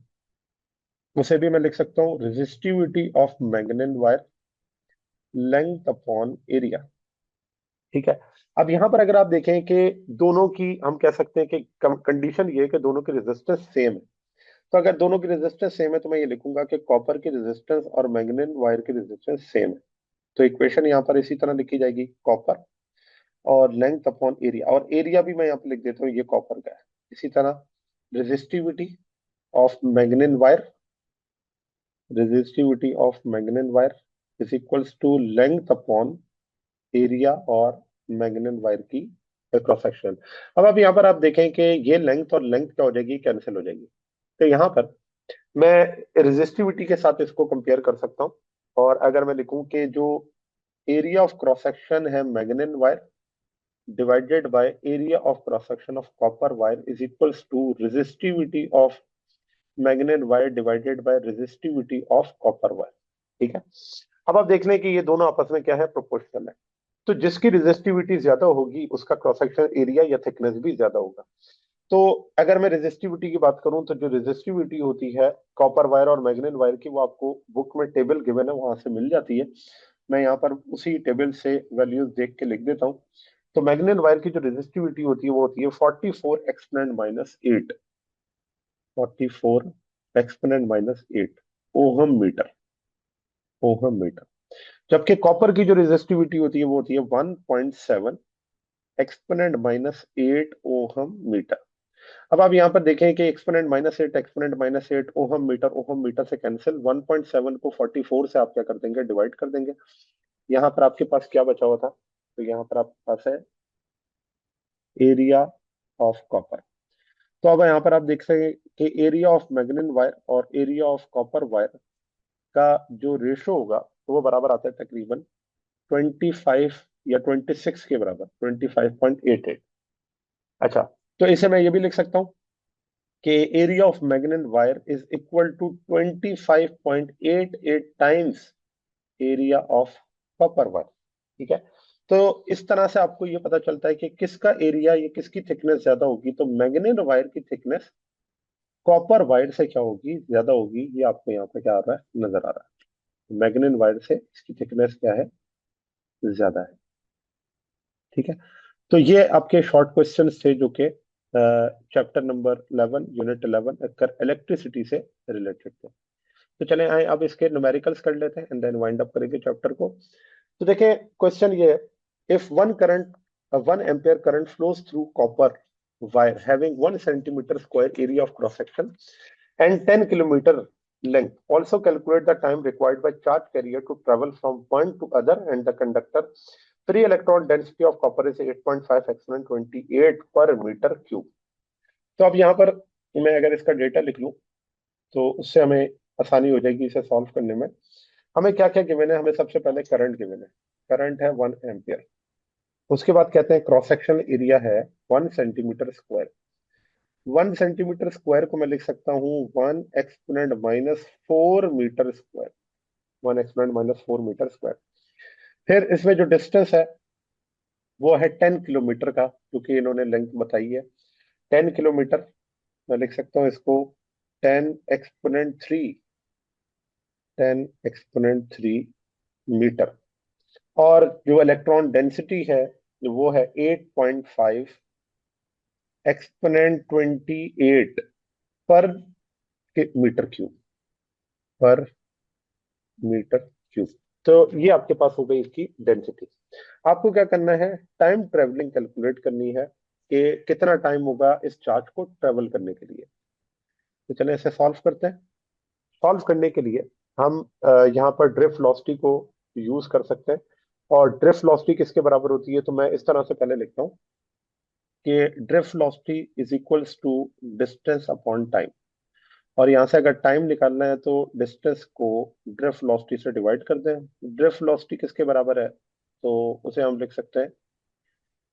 उसे भी मैं लिख सकता हूँ resistivity of manganin wire length upon area. ठीक है, अब यहां पर अगर आप देखें कि दोनों की हम कह सकते हैं कि कंडीशन ये है कि दोनों की रेजिस्टेंस सेम है। तो अगर दोनों की रेजिस्टेंस सेम है तो मैं ये लिखूंगा कि कॉपर की रेजिस्टेंस और मैग्नीन वायर की रेजिस्टेंस सेम है। तो इक्वेशन यहाँ पर इसी तरह लिखी जाएगी, कॉपर और लेंथ अपॉन एरिया, और एरिया भी मैं यहाँ पर लिख देता हूँ, ये कॉपर का है। इसी तरह resistivity of manganin wire, resistivity of manganin wire is equals to length upon area और मैग्नीन वायर की क्रॉस सेक्शन। अब यहाँ पर आप देखें कि ये लेंथ और लेंथ क्या हो जाएगी? कैंसिल हो जाएगी। तो यहाँ पर मैं रेजिस्टिविटी के साथ इसको कंपेयर कर सकता हूँ, और अगर मैं लिखूं कि जो एरिया ऑफ क्रॉस सेक्शन है manganin wire divided by area of cross section of copper wire is equals to resistivity of manganin wire divided by resistivity of copper wire. ठीक है, अब आप देख लें कि ये दोनों आपस में क्या है? प्रोपोर्शनल है। तो जिसकी रेजिस्टिविटी ज्यादा होगी उसका क्रॉस सेक्शन एरिया या थिकनेस भी ज्यादा होगा। तो अगर मैं रेजिस्टिविटी की बात करूं तो जो रेजिस्टिविटी होती है कॉपर वायर और मैग्नेट वायर की, वो आपको बुक में टेबल गिवन है, वहां से मिल जाती है। मैं यहाँ पर उसी टेबल से वैल्यूज देख के लिख देता हूँ। तो मैग्नेट वायर की जो रेजिस्टिविटी होती है वो होती है 44 exponent minus 8, 44 exponent minus 8 ohm metre, ohm metre. जबकि कॉपर की जो रेजिस्टिविटी होती है वो होती है 1.7 एक्सपोनेंट माइनस 8 ओहम मीटर। अब आप यहाँ पर देखें कि एक्सपोनेंट माइनस 8 ओहम मीटर से कैंसिल, 1.7 को 44 से आप क्या कर देंगे, डिवाइड कर देंगे। यहाँ पर आपके पास क्या बचा हुआ था, तो यहाँ पर आपके पास है एरिया ऑफ कॉपर। तो अब यहाँ पर आप देख सकते हैं कि एरिया ऑफ मैग्नेट वायर और एरिया ऑफ कॉपर वायर का जो रेशो होगा तो वो बराबर आता है तकरीबन 25 या 26 के बराबर, 25.88। अच्छा, तो इसे मैं ये भी लिख सकता हूँ कि area of magnet wire is equal to 25.88 times area of copper wire. ठीक है, तो इस तरह से आपको ये पता चलता है कि किसका एरिया, ये किसकी थिकनेस ज्यादा होगी, तो मैग्नेट वायर की थिकनेस कॉपर वायर से क्या होगी, ज्यादा होगी। ये आपको यहाँ पे क्या आ रहा है, नजर आ रहा है, मैग्नेट वायर से इसकी थिकनेस क्या है, ज्यादा है। ठीक है, तो ये आपके शॉर्ट क्वेश्चंस थे जो कि चैप्टर नंबर 11 यूनिट 11 इलेक्ट्रिसिटी से रिलेटेड थे। तो चले आए अब इसके न्यूमेरिकल्स कर लेते हैं एंड देन वाइंड अप करेंगे चैप्टर को। तो देखें, क्वेश्चन ये है, if one ampere current flows through copper wire having 1 centimetre square area of cross section and 10 kilometer length. Also calculate the time required by charge carrier to travel from point to other and the conductor. Free electron density of copper is 8.5 exponent 28 per meter cube. तो अब यहाँ पर मैं अगर इसका data लिख लूँ तो उससे हमें आसानी हो जाएगी इसे सॉल्व करने में। हमें क्या क्या गिवन है, हमें सबसे पहले करंट गिवन है, करंट है 1 एम्पियर। उसके बाद कहते हैं क्रॉस सेक्शन एरिया है 1 सेंटीमीटर स्क्वायर। 1 सेंटीमीटर स्क्वायर को मैं लिख सकता हूँ 1 exponent minus 4 metre square, 1 exponent minus 4 metre square. फिर इसमें जो डिस्टेंस है वो है 10 किलोमीटर का, क्योंकि इन्होंने लेंथ बताई है 10 किलोमीटर। मैं लिख सकता हूँ इसको 10 एक्सपोनेंट 3, 10 एक्सपोनेंट 3 मीटर। और जो इलेक्ट्रॉन डेंसिटी है वो है 8.5 एक्सपोनेंट 28 पर मीटर क्यूब, पर मीटर क्यूब। तो ये आपके पास हो गई इसकी डेंसिटी। आपको क्या करना है, टाइम ट्रेवलिंग कैलकुलेट करनी है कि कितना टाइम होगा इस चार्ज को ट्रेवल करने के लिए। तो चलिए इसे सॉल्व करते हैं। सॉल्व करने के लिए हम यहाँ पर ड्रिफ्ट वेलोसिटी को यूज कर सकते हैं। और ड्रिफ्ट वेलोसिटी किसके बराबर होती है, तो मैं इस तरह से पहले लिखता हूँ कि drift velocity is equals to distance upon time. और यहाँ से अगर टाइम निकालना है तो डिस्टेंस को ड्रिफ्ट वेलोसिटी से डिवाइड कर दें। ड्रिफ्ट वेलोसिटी किसके बराबर है, तो उसे हम लिख सकते हैं,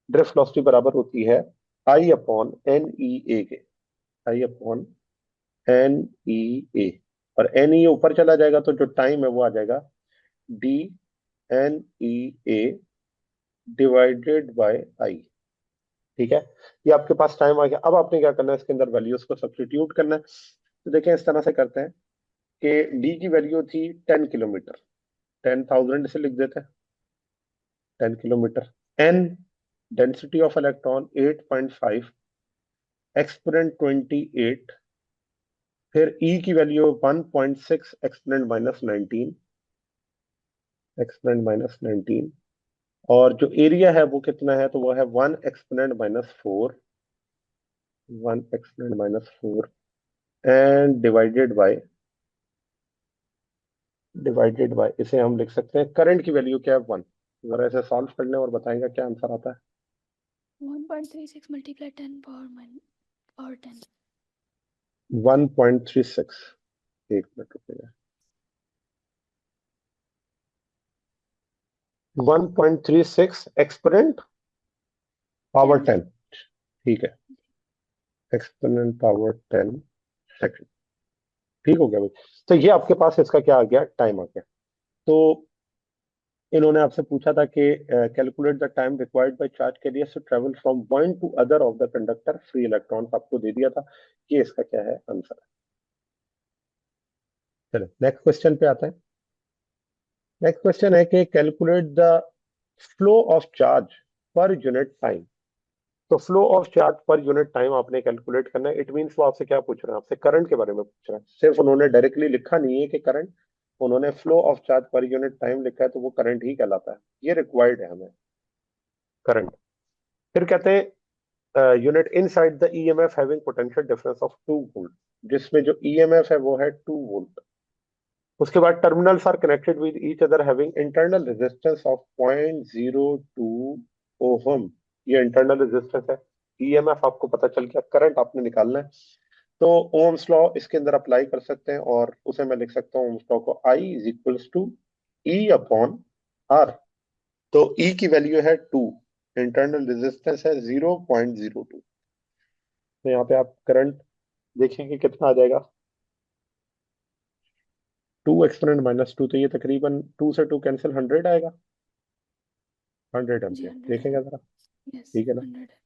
ड्रिफ्ट वेलोसिटी बराबर होती है आई अपॉन एन ई ए के, आई अपॉन एन ई ए। और एन ई ऊपर चला जाएगा तो जो टाइम है वो आ जाएगा D N E A divided by I. ठीक है, ये आपके पास टाइम आ गया। अब आपने क्या करना है, इसके अंदर वैल्यूज को सब्स्टिट्यूट करना है। तो देखें इस तरह से करते हैं कि डी की वैल्यू थी 10 किलोमीटर, 10,000 से लिख देते हैं 10 kilometre. N density of electron 8.5 exponent 28। फिर ई की वैल्यू 1.6 एक्सपोनेंट माइनस 19। और जो एरिया है वो कितना है, तो वो है 1 exponent minus 4 and divided by इसे हम लिख सकते हैं, करंट की वैल्यू क्या है 1। जरा इसे सॉल्व कर लें और बताएंगे क्या आंसर आता है। 1.36 multiply 10 power 10. 1.36, एक मिनट रुकिएगा, 1.36 एक्सपोनेंट पावर 10. 10। ठीक है, एक्सपोनेंट पावर 10 सेकंड। ठीक हो गया भाई। तो ये आपके पास इसका क्या आ गया, टाइम आ गया। तो इन्होंने आपसे पूछा था कि calculate the time required by charge carriers to travel from one to other of the conductor free electrons, आपको दे दिया था। ये इसका क्या है आंसर। चलो नेक्स्ट क्वेश्चन पे आते हैं। नेक्स्ट क्वेश्चन है कि calculate the flow of charge per unit time. तो flow of charge per unit time आपने कैलकुलेट करना है। इट मींस वो आपसे क्या पूछ रहे हैं, आपसे करंट के बारे में पूछ रहे हैं। सिर्फ उन्होंने डायरेक्टली लिखा नहीं है कि करंट, उन्होंने flow of charge per unit time लिखा है, तो वो करंट ही कहलाता है। ये रिक्वायर्ड है हमें, करंट। फिर कहते हैं unit inside the EMF having potential difference of 2 volt, जिसमें जो ईएमएफ है वो है 2 वोल्ट। उसके बाद terminals are connected with each other having internal resistance of 0.02 ohm. ये इंटरनल रेजिस्टेंस है। ईएमएफ आपको पता चल गया, करंट आपने निकालना है। तो ओम्स लॉ इसके अंदर अप्लाई कर सकते हैं, और उसे मैं लिख सकता हूँ ओम्स लॉ को, I is equals to E upon R. तो ई की वैल्यू है 2, इंटरनल रेजिस्टेंस है 0.02। तो यहाँ पे आप करंट देखेंगे कितना आ जाएगा, 2 एक्सपोनेंट माइनस 2, तो ये तकरीबन 2 से 2 कैंसिल, 100 आएगा, 100 जी एम्पियर। 100 है। देखेंगे जरा, यस ठीक है ना। 100 है।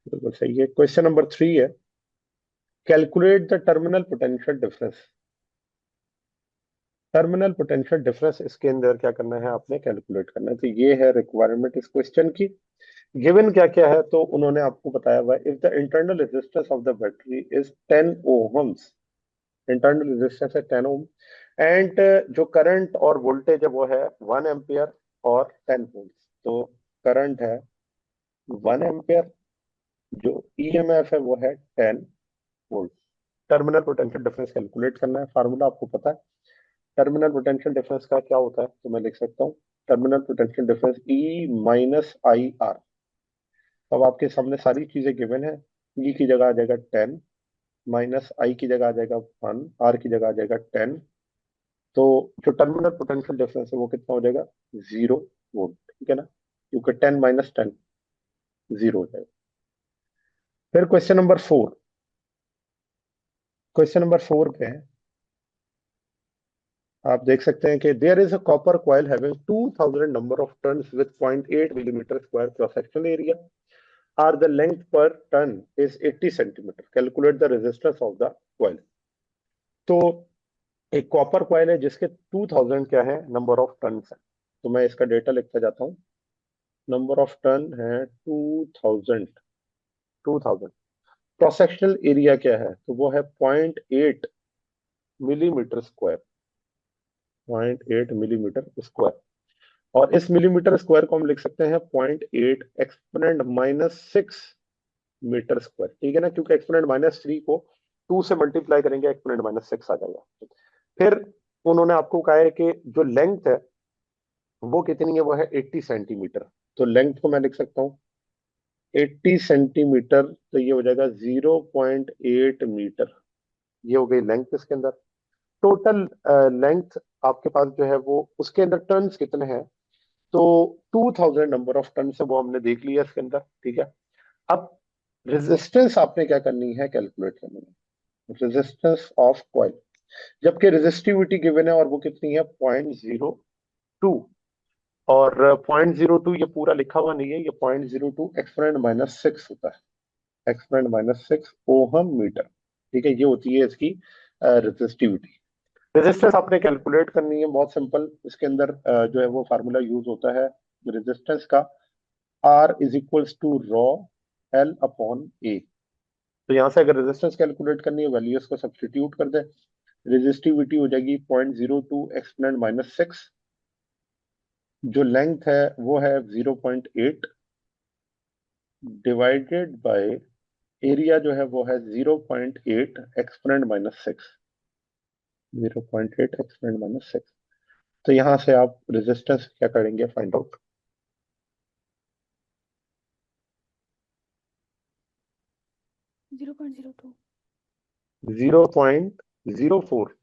बिल्कुल सही है। क्वेश्चन नंबर 3 है, calculate the terminal potential difference. Terminal potential difference इसके अंदर क्या करना है, आपने कैलकुलेट करना है। तो ये है रिक्वायरमेंट इस क्वेश्चन की। गिवन क्या क्या है, तो उन्होंने आपको बताया हुआ है, if the internal resistance of the battery is 10 ohms, internal resistance है 10 ओम, एंड जो करंट और वोल्टेज है वो है 1 एम्पियर और 10 वोल्ट। तो करंट है 1 एम्पियर, जो ईएमएफ है वो है 10 volt. Terminal potential difference calculate करना है। फार्मूला आपको पता है टर्मिनल पोटेंशियल डिफरेंस का क्या होता है, तो मैं लिख सकता हूँ terminal potential difference E minus I are. अब आपके सामने सारी चीजें गिवन है। ई की जगह आ जाएगा 10, माइनस आई की जगह आ जाएगा 1, आर की जगह आ जाएगा 10। तो जो टर्मिनल पोटेंशियल डिफरेंस है वो कितना हो जाएगा, 0 वोल्ट, ठीक है ना, क्योंकि 10 - 10 0 हो जाएगा। फिर क्वेश्चन नंबर 4 पे है, आप देख सकते हैं कि there is a copper coil having 2000 number of turns with 0.8 millimeter square cross sectional area, are the length per turn is 80 centimeter, calculate the resistance of the coil. तो एक कॉपर कॉइल है जिसके 2000 क्या है, नंबर ऑफ टर्न्स है। तो मैं इसका डेटा लिखता जाता हूँ। नंबर ऑफ टर्न है 2000, 2000। क्रॉस सेक्शनल एरिया क्या है, तो वो है 0.8 मिलीमीटर स्क्वायर, 0.8 मिलीमीटर स्क्वायर। और इस मिलीमीटर स्क्वायर को हम लिख सकते हैं 0.8 एक्सपोनेंट माइनस 6 मीटर स्क्वायर, ठीक है ना, क्योंकि एक्सपोनेंट माइनस 3 को 2 से मल्टीप्लाई करेंगे, एक्सपोनेंट माइनस 6 आ जाएगा। फिर उन्होंने आपको कहा है कि जो लेंथ है वो कितनी है, वो है 80 सेंटीमीटर। तो लेंथ को मैं लिख सकता हूँ 80 सेंटीमीटर, तो ये हो जाएगा 0.8 मीटर। ये हो गई लेंथ इसके अंदर। टोटल लेंथ आपके पास जो है वो, उसके अंदर टर्न्स कितने हैं, तो 2000 नंबर ऑफ टर्न्स है, वो हमने देख लिया इसके अंदर, ठीक है। अब रेजिस्टेंस आपने क्या करनी है, कैलकुलेट करनी है, रेजिस्टेंस ऑफ कॉइल। जबकि रेजिस्टिविटी गिवन है और वो कितनी है, 0.02। और 0.02 ये पूरा लिखा हुआ नहीं है, ये 0.02 एक्सपोनेंट माइनस 6 होता है, एक्सपोनेंट माइनस 6 ओहम मीटर, ठीक है। ये होती है इसकी रेजिस्टिविटी। रेजिस्टेंस आपने कैलकुलेट करनी है, बहुत सिंपल। इसके अंदर जो है वो फार्मूला यूज होता है रेजिस्टेंस का, R is equals to rho L upon A. तो यहाँ से अगर रेजिस्टेंस कैलकुलेट करनी है, वैल्यूज को सब्स्टिट्यूट कर दे, रेजिस्टिविटी हो जाएगी 0.02 एक्सपोनेंट माइनस 6, जो लेंथ है वो है 0.8, डिवाइडेड बाय एरिया जो है वो है 0.8 एक्सपोनेंट माइनस 6, 0.8 एक्सपोनेंट माइनस 6। तो यहाँ से आप रेजिस्टेंस क्या करेंगे, फाइंड आउट। 0.02 0.04।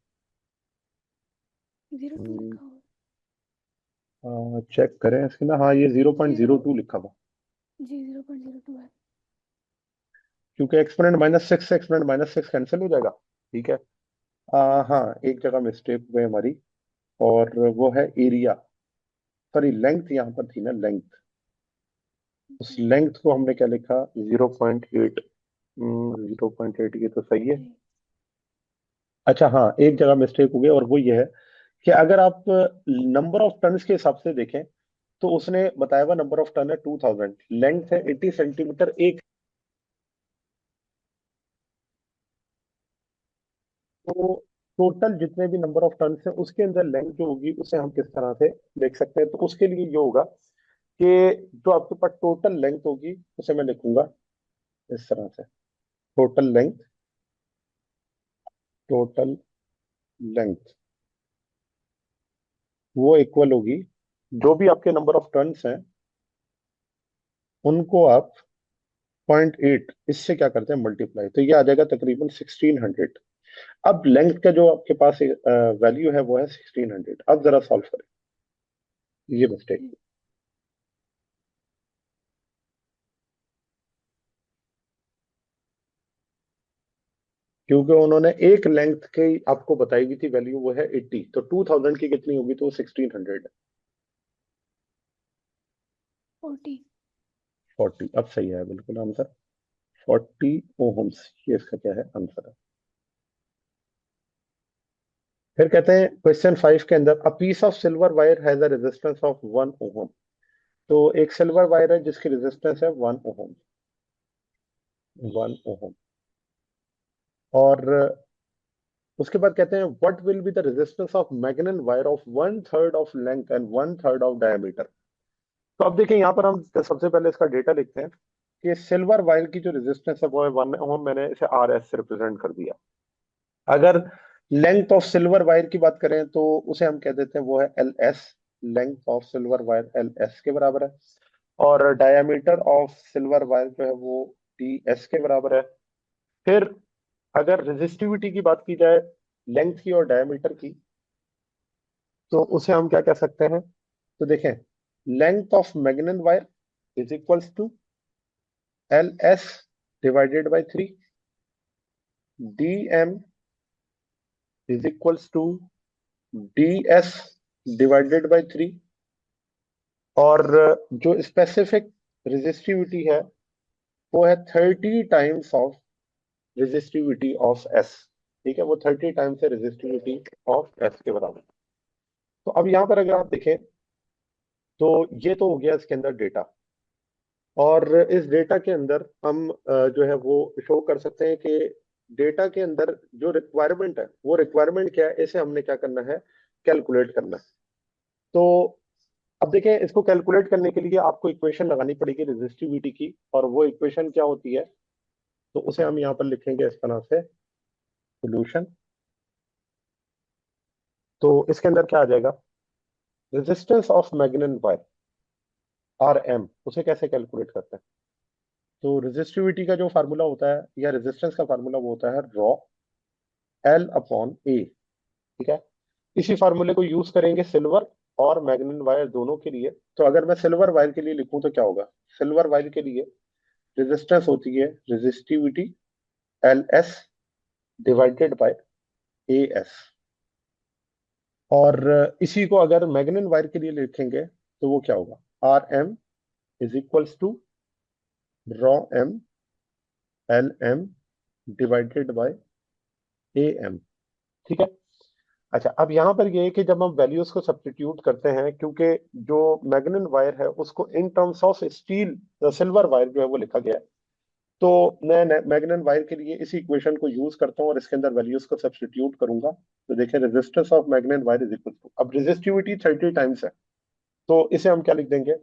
02 लिखा हुआ। चेक करें इसके ना, हाँ ये जीरो 0.02 लिखा हुआ, जी 0.02 है। क्योंकि एक्सपोनेंट माइनस 6 से एक्सपोनेंट माइनस 6 कैंसिल हो जाएगा, ठीक है। हाँ, एक जगह मिस्टेक हुई हमारी, और वो है एरिया। सॉरी लेंथ यहाँ पर थी ना, लेंथ, उस लेंथ को हमने क्या लिखा, 0.8। 0.8 ये तो सही है। जी अच्छा हाँ, एक जगह मिस्टेक हो गई, और वो ये है कि अगर आप नंबर ऑफ टन्स के हिसाब से देखें तो उसने बताया हुआ नंबर ऑफ टन है 2000, लेंथ है 80 सेंटीमीटर एक। तो टोटल जितने भी नंबर ऑफ टन्स है उसके अंदर लेंथ जो होगी उसे हम किस तरह से देख सकते हैं, तो उसके लिए ये होगा कि जो आपके पास टोटल लेंथ होगी उसे मैं लिखूंगा इस तरह से, टोटल लेंथ, टोटल लेंथ वो इक्वल होगी, जो भी आपके नंबर ऑफ टर्न्स हैं उनको आप 0.8 इससे क्या करते हैं मल्टीप्लाई, तो ये आ जाएगा तकरीबन 1600। अब लेंथ का जो आपके पास वैल्यू है वो है 1600। अब जरा सॉल्व करें ये मिस्टेक, जी क्योंकि उन्होंने एक लेंथ की आपको बताई हुई थी वैल्यू वो है 80, तो 2000 की कितनी होगी, तो 1600। 40। 40 अब सही है बिल्कुल आंसर, 40 ओहम्स, ये इसका क्या है आंसर है। फिर कहते हैं क्वेश्चन 5 के अंदर, a piece of silver wire has a resistance of 1 ohm. तो एक सिल्वर वायर है जिसकी रेजिस्टेंस है 1 ओहम, 1 ओहम। और उसके बाद कहते हैं what will be the resistance of magnet wire of 1/3 of length and 1/3 of diameter. तो अब देखिए यहाँ पर हम सबसे पहले इसका डेटा लिखते हैं कि सिल्वर वायर की जो रेजिस्टेंस है वो है 1 ओम, मैंने इसे आर एस से रिप्रेजेंट कर दिया। अगर लेंथ ऑफ सिल्वर वायर की बात करें तो उसे हम कह देते हैं वो है L S, length of silver wire L S के बराबर है। और डायमीटर ऑफ सिल्वर वायर जो है वो डी एस के बराबर है। फिर अगर रेजिस्टिविटी की बात की जाए लेंथ की और डायमीटर की, तो उसे हम क्या कह सकते हैं, तो देखें length of magnet wire is equals to L S divided by 3, D M is equals to D S divided by 3। और जो स्पेसिफिक रेजिस्टिविटी है वो है 30 times of resistivity of S. ठीक है, वो 30 टाइम्स है रेजिस्टिविटी ऑफ एस के बराबर। तो अब यहां पर अगर आप देखें तो ये तो हो गया इसके अंदर डेटा, और इस डेटा के अंदर हम जो है वो शो कर सकते हैं कि डेटा के अंदर जो रिक्वायरमेंट है वो रिक्वायरमेंट क्या है, इसे हमने क्या करना है, कैलकुलेट करना है। तो अब देखें, इसको कैलकुलेट करने के लिए आपको इक्वेशन लगानी पड़ेगी रेजिस्टिविटी की, और वो इक्वेशन क्या होती है, तो उसे हम यहाँ पर लिखेंगे इस तरह से, सोल्यूशन। तो इसके अंदर क्या आ जाएगा, resistance of magnet wire R M, उसे कैसे कैलकुलेट करते हैं। तो रेजिस्टिविटी का जो फार्मूला होता है या रेजिस्टेंस का फार्मूला वो होता है रॉ एल अपॉन ए। ठीक है, इसी फार्मूले को यूज करेंगे सिल्वर और मैग्नेट वायर दोनों के लिए। तो अगर मैं सिल्वर वायर के लिए लिखूं तो क्या होगा, सिल्वर वायर के लिए रेजिस्टेंस होती है resistivity L S divided by A S. और इसी को अगर मैग्नेट वायर के लिए लिखेंगे तो वो क्या होगा, R M is equals to rho M L M divided by A M. ठीक है। अच्छा, अब यहाँ पर ये है कि जब हम वैल्यूज को सब्स्टिट्यूट करते हैं, क्योंकि जो मैग्नेट वायर है उसको in terms of steel, silver wire जो है वो लिखा गया है, तो मैं मैग्नेट वायर के लिए इसी इक्वेशन को यूज करता हूँ और इसके अंदर वैल्यूज को सब्स्टिट्यूट करूंगा। तो देखें resistance of magnet wire is equal to, अब रेजिस्टिविटी 30 टाइम्स है तो इसे हम क्या लिख देंगे,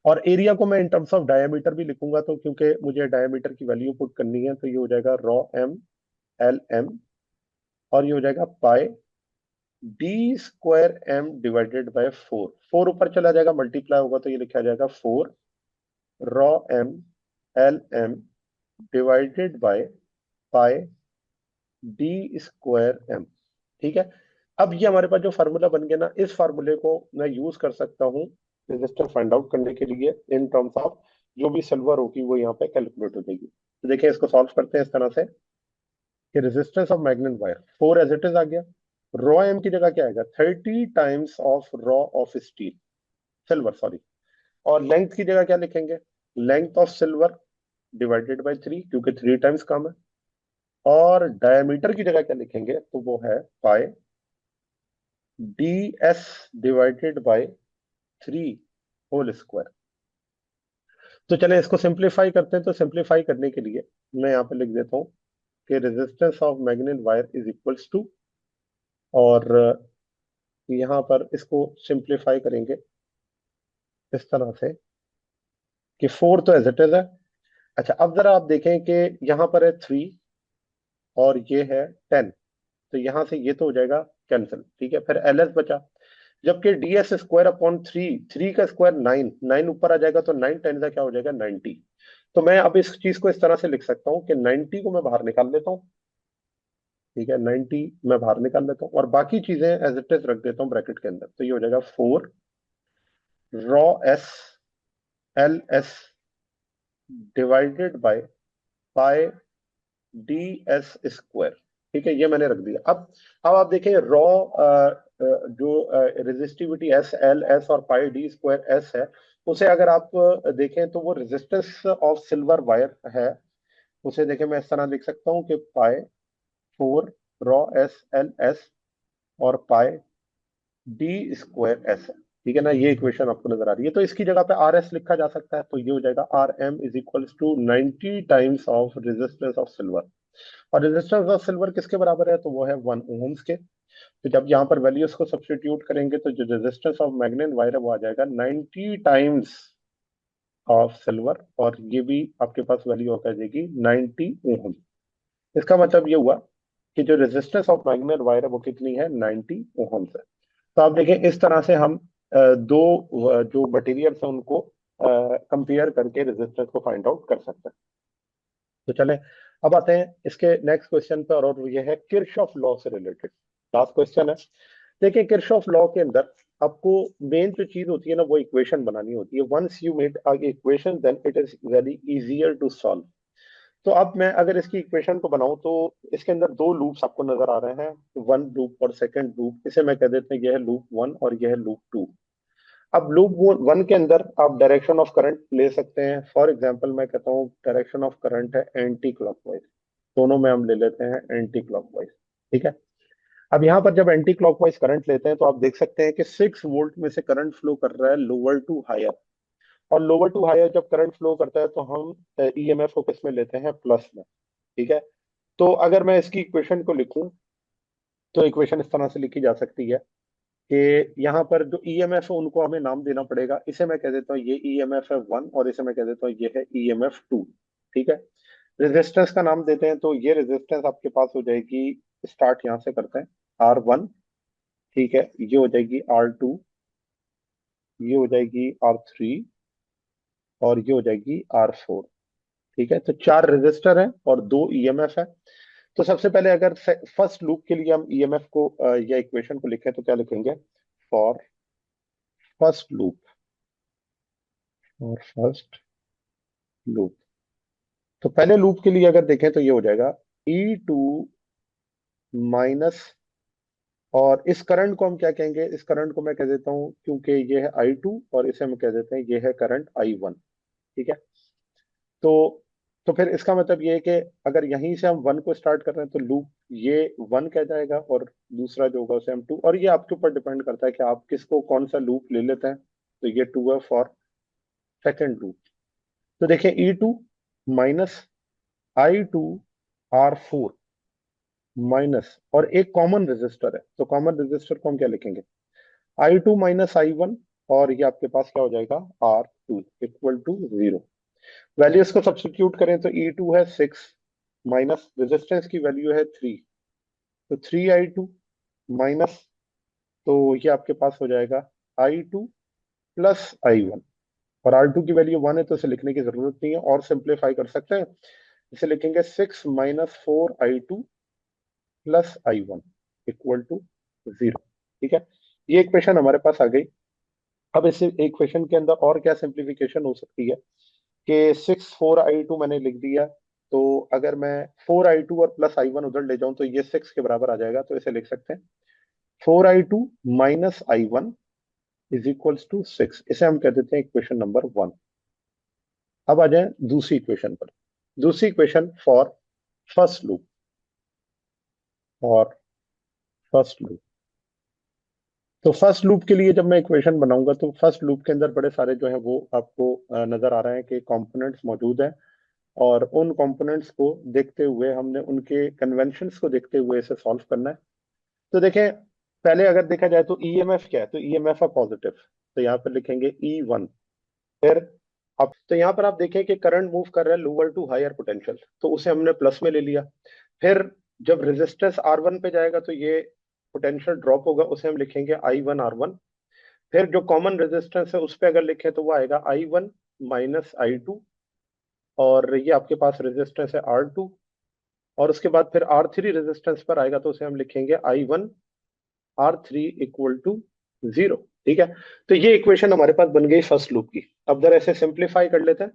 और एरिया को मैं इन टर्म्स ऑफ डायमीटर भी लिखूंगा, तो क्योंकि मुझे डायमीटर की वैल्यू पुट करनी है, तो ये हो जाएगा रॉ एम एल एम, और ये हो जाएगा pi D square M divided by 4। 4 ऊपर चला जाएगा, मल्टीप्लाई होगा तो ये लिखा जाएगा 4 rho M L M divided by pi D square M. ठीक है, अब ये हमारे पास जो फार्मूला बन गया ना, इस फार्मूले को मैं यूज कर सकता हूँ रेजिस्टेंस फाइंड आउट करने के लिए इन टर्म्स ऑफ जो भी सिल्वर होगी वो यहाँ पे कैलकुलेट हो जाएगी। तो देखिए इसको सॉल्व करते हैं इस तरह से कि resistance of magnet wire 4 as it is आ गया, रॉ एम की जगह क्या आएगा, 30 times of rho of steel, silver sorry. और लेंथ की जगह क्या लिखेंगे, length of silver divided by 3, क्योंकि 3 टाइम्स कम है। और डायमीटर की जगह क्या लिखेंगे, तो वो है pi D S divided by 3 whole square. तो चले इसको सिंप्लीफाई करते हैं। तो सिंप्लीफाई करने के लिए मैं यहाँ पे लिख देता हूँ कि resistance of magnet wire is equals to, और यहाँ पर इसको सिंप्लीफाई करेंगे इस तरह से कि 4 तो एज इट इज है। अच्छा, अब जरा आप देखें कि यहाँ पर है 3 और ये है 10, तो यहाँ से ये तो हो जाएगा कैंसिल, ठीक है। फिर एल एस बचा, जबकि डी एस स्क्वायर अपॉन 3, 3 का स्क्वायर 9, 9 ऊपर आ जाएगा तो 9 10 का क्या हो जाएगा 90। तो मैं अब इस चीज को इस तरह से लिख सकता हूँ कि 90 को मैं बाहर निकाल लेता हूँ, ठीक है। 90 मैं बाहर निकाल लेता हूँ और बाकी चीजें एज इट इज रख देता हूँ ब्रैकेट के अंदर। तो ये हो जाएगा 4 raw S L S divided by pi D S square, ठीक है। ये मैंने रख दिया। अब आप देखें रॉ जो रेजिस्टिविटी एस एल एस और पाई डी स्क्वायर एस है, उसे अगर आप देखें तो वो रेजिस्टेंस ऑफ सिल्वर वायर है। उसे देखें मैं इस तरह लिख सकता हूँ कि पाई 4 रॉ एस एल एस और पाई डी स्क्वायर एस है, ठीक है ना। ये इक्वेशन आपको नजर आ रही है। तो इसकी जगह पे आर एस लिखा जा सकता है, तो ये हो जाएगा R M is equal to 90 times of resistance of silver. और रेजिस्टेंस ऑफ सिल्वर किसके बराबर है, तो वो है 1 ओम्स के। तो जब यहाँ पर वैल्यूज को सब्स्टिट्यूट करेंगे तो जो रेजिस्टेंस ऑफ मैग्नेट वायर है वो आ जाएगा 90 टाइम्स ऑफ सिल्वर, और ये भी आपके पास वैल्यू होकर जाएगी 90 ओम। इसका मतलब ये हुआ कि जो रेजिस्टेंस ऑफ मैग्नेट वायर है वो कितनी है, 90 ओम है। तो आप देखें इस तरह से हम दो जो मटेरियल्स हैं उनको कंपेयर करके रेजिस्टेंस को फाइंड आउट कर सकते हैं। तो चलें अब आते हैं इसके नेक्स्ट क्वेश्चन पर, और ये है किरचॉफ लॉ से रिलेटेड लास्ट क्वेश्चन है। देखिए किरचॉफ लॉ के अंदर आपको मेन जो चीज होती है ना वो इक्वेशन बनानी होती है। Once you made a equation then it is very easier to solve. तो अब मैं अगर इसकी इक्वेशन को बनाऊं तो इसके अंदर दो लूप्स आपको नजर आ रहे हैं, वन लूप और सेकंड लूप। इसे मैं कह देते हैं यह है लूप 1 और यह है लूप 2। अब लूप 1 के अंदर आप डायरेक्शन ऑफ करंट ले सकते हैं। फॉर एग्जांपल मैं कहता हूँ डायरेक्शन ऑफ करंट है एंटी क्लॉकवाइज, दोनों में हम ले लेते हैं एंटी क्लॉकवाइज, ठीक है। अब यहाँ पर जब एंटी क्लॉकवाइज करंट लेते हैं तो आप देख सकते हैं कि 6 वोल्ट में से करंट फ्लो कर रहा है लोअर टू हायर, और लोअर टू हायर जब करंट फ्लो करता है तो हम ईएमएफ को किस में लेते हैं, प्लस में, ठीक है। तो अगर मैं इसकी इक्वेशन को लिखूं तो इक्वेशन इस तरह से लिखी जा सकती है कि यहाँ पर जो ईएमएफ है उनको हमें नाम देना पड़ेगा। इसे मैं कह देता हूँ ये ईएमएफ है 1 और इसे मैं कह देता हूँ ये है ईएमएफ 2, ठीक है। रेजिस्टेंस का नाम देते हैं तो ये रेजिस्टेंस आपके पास हो जाएगी, स्टार्ट यहाँ से करते हैं, R1, ठीक है। ये हो जाएगी R2, ये हो जाएगी R3 और ये हो जाएगी R4, ठीक है। तो 4 रेजिस्टर हैं और 2 ईएमएफ है। तो सबसे पहले अगर फर्स्ट लूप के लिए हम ईएमएफ को या इक्वेशन को लिखें तो क्या लिखेंगे, फॉर फर्स्ट लूप, और फर्स्ट लूप। तो पहले लूप के लिए अगर देखें तो ये हो जाएगा E2 माइनस, और इस करंट को हम क्या कहेंगे, इस करंट को मैं कह देता हूं क्योंकि ये है I2 और इसे हम कह देते हैं ये है करंट I1, ठीक है। तो तो फिर इसका मतलब ये है कि अगर यहीं से हम 1 को स्टार्ट कर रहे हैं तो लूप ये 1 कह जाएगा और दूसरा जो होगा उसे हम 2, और ये आपके ऊपर डिपेंड करता है कि आप किसको कौन सा लूप ले लेते हैं। तो ये 2 है फॉर सेकेंड लूप। तो देखिए E2 minus I2 R4 minus, और एक कॉमन रेजिस्टर है तो कॉमन रेजिस्टर को हम क्या लिखेंगे, I2 माइनस I1, और ये आपके पास क्या हो जाएगा R2 इक्वल टू 0। वैल्यूज को सब्स्टिट्यूट करें तो E2 है 6 माइनस रेजिस्टेंस की वैल्यू है 3, तो 3I2 माइनस, तो ये आपके पास हो जाएगा I2 प्लस I1, और R2 की वैल्यू 1 है तो इसे लिखने की जरूरत नहीं है, और सिंप्लीफाई कर सकते हैं। इसे लिखेंगे 6 minus 4I2 plus I1 equal to 0, ठीक है। ये इक्वेशन हमारे पास आ गई। अब इस इक्वेशन के अंदर और क्या सिंप्लीफिकेशन हो सकती है कि 6 4I2 मैंने लिख दिया, तो अगर मैं 4I2 और प्लस I1 उधर ले जाऊं तो ये 6 के बराबर आ जाएगा, तो इसे लिख सकते हैं 4i2 minus i1 is equals to 6। इसे हम कह देते हैं इक्वेशन नंबर 1। अब आ जाए दूसरी इक्वेशन पर। दूसरी इक्वेशन फॉर फर्स्ट लूप, और फर्स्ट लूप। तो फर्स्ट लूप के लिए जब मैं इक्वेशन बनाऊंगा तो फर्स्ट लूप के अंदर बड़े सारे जो है वो आपको नजर आ रहे हैं कि कंपोनेंट्स मौजूद हैं, और उन कंपोनेंट्स को देखते हुए हमने उनके कन्वेंशंस को देखते हुए इसे सॉल्व करना है। तो देखें, पहले अगर देखा जाए तो ईएमएफ क्या है, तो ईएमएफ है पॉजिटिव, तो यहाँ पर लिखेंगे E1। फिर अब तो यहाँ पर आप देखें कि करंट मूव कर रहा है लोअर टू हायर पोटेंशियल, तो उसे हमने प्लस में ले लिया। फिर जब रेजिस्टेंस R1 पे जाएगा तो ये पोटेंशियल ड्रॉप होगा, उसे हम लिखेंगे I1R1। फिर जो कॉमन रेजिस्टेंस है उस पर अगर लिखे तो वो आएगा I1 माइनस I2, और ये आपके पास रेजिस्टेंस है R2। और उसके बाद फिर R3 रेजिस्टेंस पर आएगा तो उसे हम लिखेंगे I1R3 इक्वल टू 0। ठीक है, तो ये इक्वेशन हमारे पास बन गई फर्स्ट लूप की। अब जरा ऐसे सिंप्लीफाई कर लेते हैं।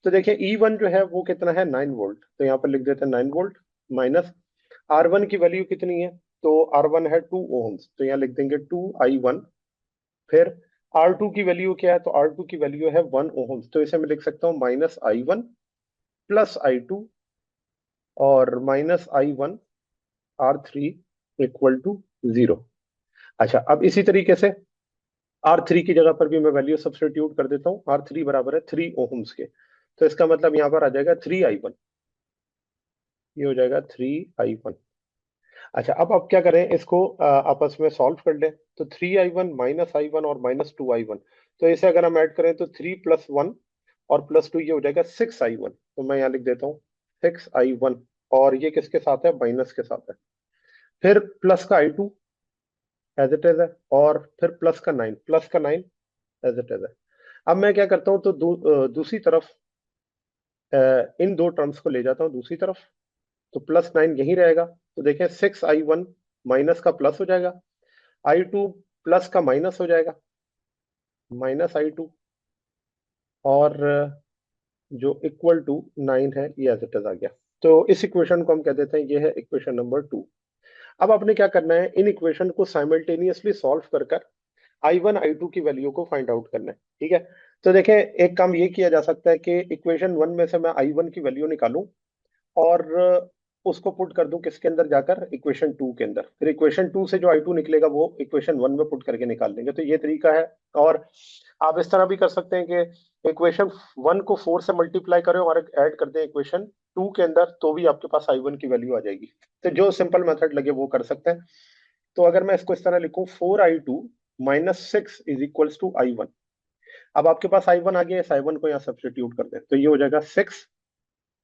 तो देखिए E1 जो है वो कितना है, 9 वोल्ट, तो यहाँ पर लिख देते हैं 9 वोल्ट, माइनस R1 की वैल्यू कितनी है, तो R1 है 2 ओम्स, तो यहाँ लिख देंगे 2i1। फिर R2 की वैल्यू क्या है, तो R2 की वैल्यू है 1 ओम्स, तो इसे मैं लिख सकता हूँ माइनस I1 प्लस I2 और माइनस I1R3 इक्वल टू 0। अच्छा, अब इसी तरीके से R3 की जगह पर भी मैं वैल्यू सब्स्टिट्यूट कर देता हूँ। R3 बराबर है 3 ओम्स के, तो इसका मतलब यहाँ पर आ जाएगा 3i1। ये हो जाएगा 3i1। अच्छा, अब आप क्या करें, इसको आपस में सॉल्व कर लें। तो 3i1 माइनस I1 और माइनस 2i1, तो इसे अगर हम ऐड करें तो 3 + 1 और +2, ये हो जाएगा 6i1। तो मैं यहाँ लिख देता हूँ 6i1, और ये किसके साथ है, माइनस के साथ है। फिर प्लस का I2 एज इट इज है, और फिर प्लस का 9 एज इट इज है। अब मैं क्या करता हूँ, तो दूसरी तरफ इन दो टर्म्स को ले जाता हूँ दूसरी तरफ, तो +9 यहीं रहेगा। तो देखें 6i1 माइनस का प्लस हो जाएगा, I2 प्लस का माइनस हो जाएगा, माइनस I2, और जो इक्वल टू 9 है ये एज इट इज आ गया। तो इस इक्वेशन को हम कह देते हैं ये है इक्वेशन नंबर 2। अब आपने क्या करना है, इन इक्वेशन को साइमल्टेनियसली सॉल्व कर कर I1 I2 की वैल्यू को फाइंड आउट करना है। ठीक है, तो देखें, एक काम ये किया जा सकता है कि इक्वेशन 1 में से मैं I1 की वैल्यू निकालूं, और उसको पुट कर दूं किसके अंदर जाकर, इक्वेशन 2 के अंदर। फिर इक्वेशन 2 से जो I2 निकलेगा वो इक्वेशन 1 में पुट करके निकाल लेंगे। तो ये तरीका है। और आप इस तरह भी कर सकते हैं कि इक्वेशन 1 को 4 से मल्टीप्लाई करें और ऐड कर दें इक्वेशन 2 के अंदर, तो भी आपके पास I1 की वैल्यू आ जाएगी। तो जो सिंपल मेथड लगे वो कर सकते हैं। तो अगर मैं इसको इस तरह लिखूं, 4i2 minus 6 is equals to I1। अब आपके पास I1 आ गया, इस I1 को यहाँ सब्स्टिट्यूट कर दें, तो ये हो जाएगा 6,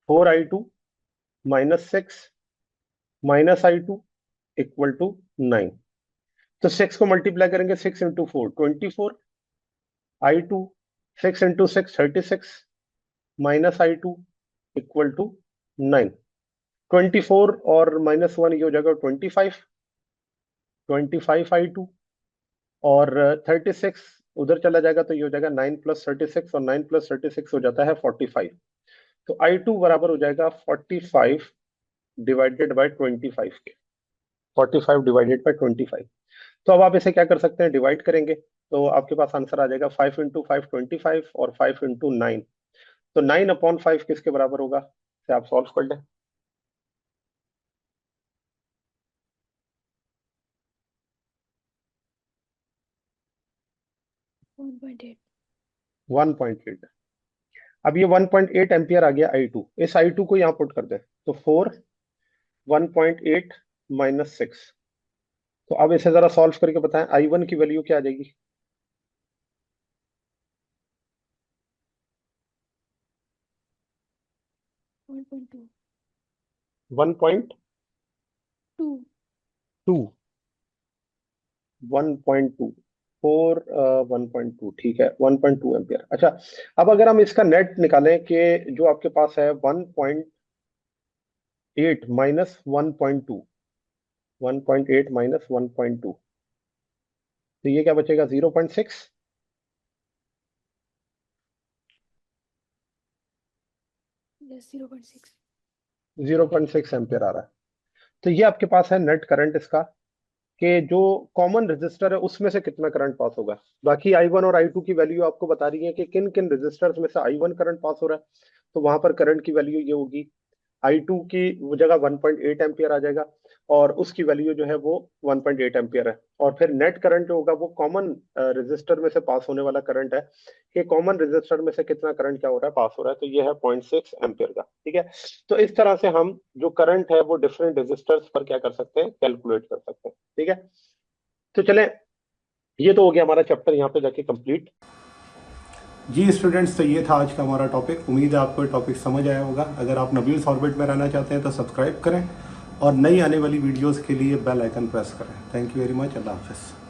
4i2 minus 6 minus I2 equal to 9। तो 6 को मल्टीप्लाई करेंगे, 6 × 4 24, I2 6 × 6 36, minus I2 equal to 9। 24 और -1 ये हो जाएगा 25, 25i2, और 36 उधर चला जाएगा तो ये हो जाएगा 9 + 36, और 9 + 36 हो जाता है 45। तो I2 बराबर हो जाएगा 45 डिवाइडेड बाय 25 के, 45 डिवाइडेड बाय 25। तो अब आप इसे क्या कर सकते हैं, डिवाइड करेंगे, तो आपके पास आंसर आ जाएगा 5 × 5 25, और 5 × 9, तो 9/5 किसके बराबर होगा, इसे आप सॉल्व कर लें। 1.8। 1.8। अब ये 1.8 एम्पियर आ गया I2, इस I2 को यहाँ पुट कर दे, तो 4 1.8 माइनस 6। तो अब इसे जरा सॉल्व करके बताएं I1 की वैल्यू क्या आ जाएगी। 1.2। 1.2, 2। 1.2, 4 1.2, ठीक है, 1.2 एम्पियर। अच्छा, अब अगर हम इसका नेट निकालें कि जो आपके पास है 1.8 माइनस 1.2, 1.8 माइनस 1.2, तो ये क्या बचेगा, 0.6। यस, 0.6। 0.6 एम्पियर आ रहा है। तो ये आपके पास है नेट करंट इसका, कि जो कॉमन रजिस्टर है उसमें से कितना करंट पास होगा। बाकी I1 और I2 की वैल्यू आपको बता रही है कि किन किन रजिस्टर्स में से I1 करंट पास हो रहा है, तो वहां पर करंट की वैल्यू ये होगी, I2 की वो जगह 1.8 एम्पियर आ जाएगा, और उसकी वैल्यू जो है वो 1.8 एम्पियर है। और फिर नेट करंट जो होगा वो कॉमन रजिस्टर में से पास होने वाला करंट है, कि कॉमन रजिस्टर में से कितना करंट क्या हो रहा है, पास हो रहा है, तो ये है 0.6 एम्पियर का। ठीक है, तो इस तरह से हम जो करंट है वो डिफरेंट रजिस्टर्स पर क्या कर सकते हैं, कैलकुलेट कर सकते हैं। ठीक है, तो चलें, ये तो हो गया हमारा चैप्टर यहाँ पे जाके कंप्लीट। जी स्टूडेंट्स, तो ये था आज का हमारा टॉपिक। उम्मीद है आपको ये टॉपिक समझ आया होगा। अगर आप नबील्स ऑर्बिट में रहना चाहते हैं तो सब्सक्राइब करें और नई आने वाली वीडियोस के लिए बेल आइकन प्रेस करें। Thank you very much. Allah हाफिज़।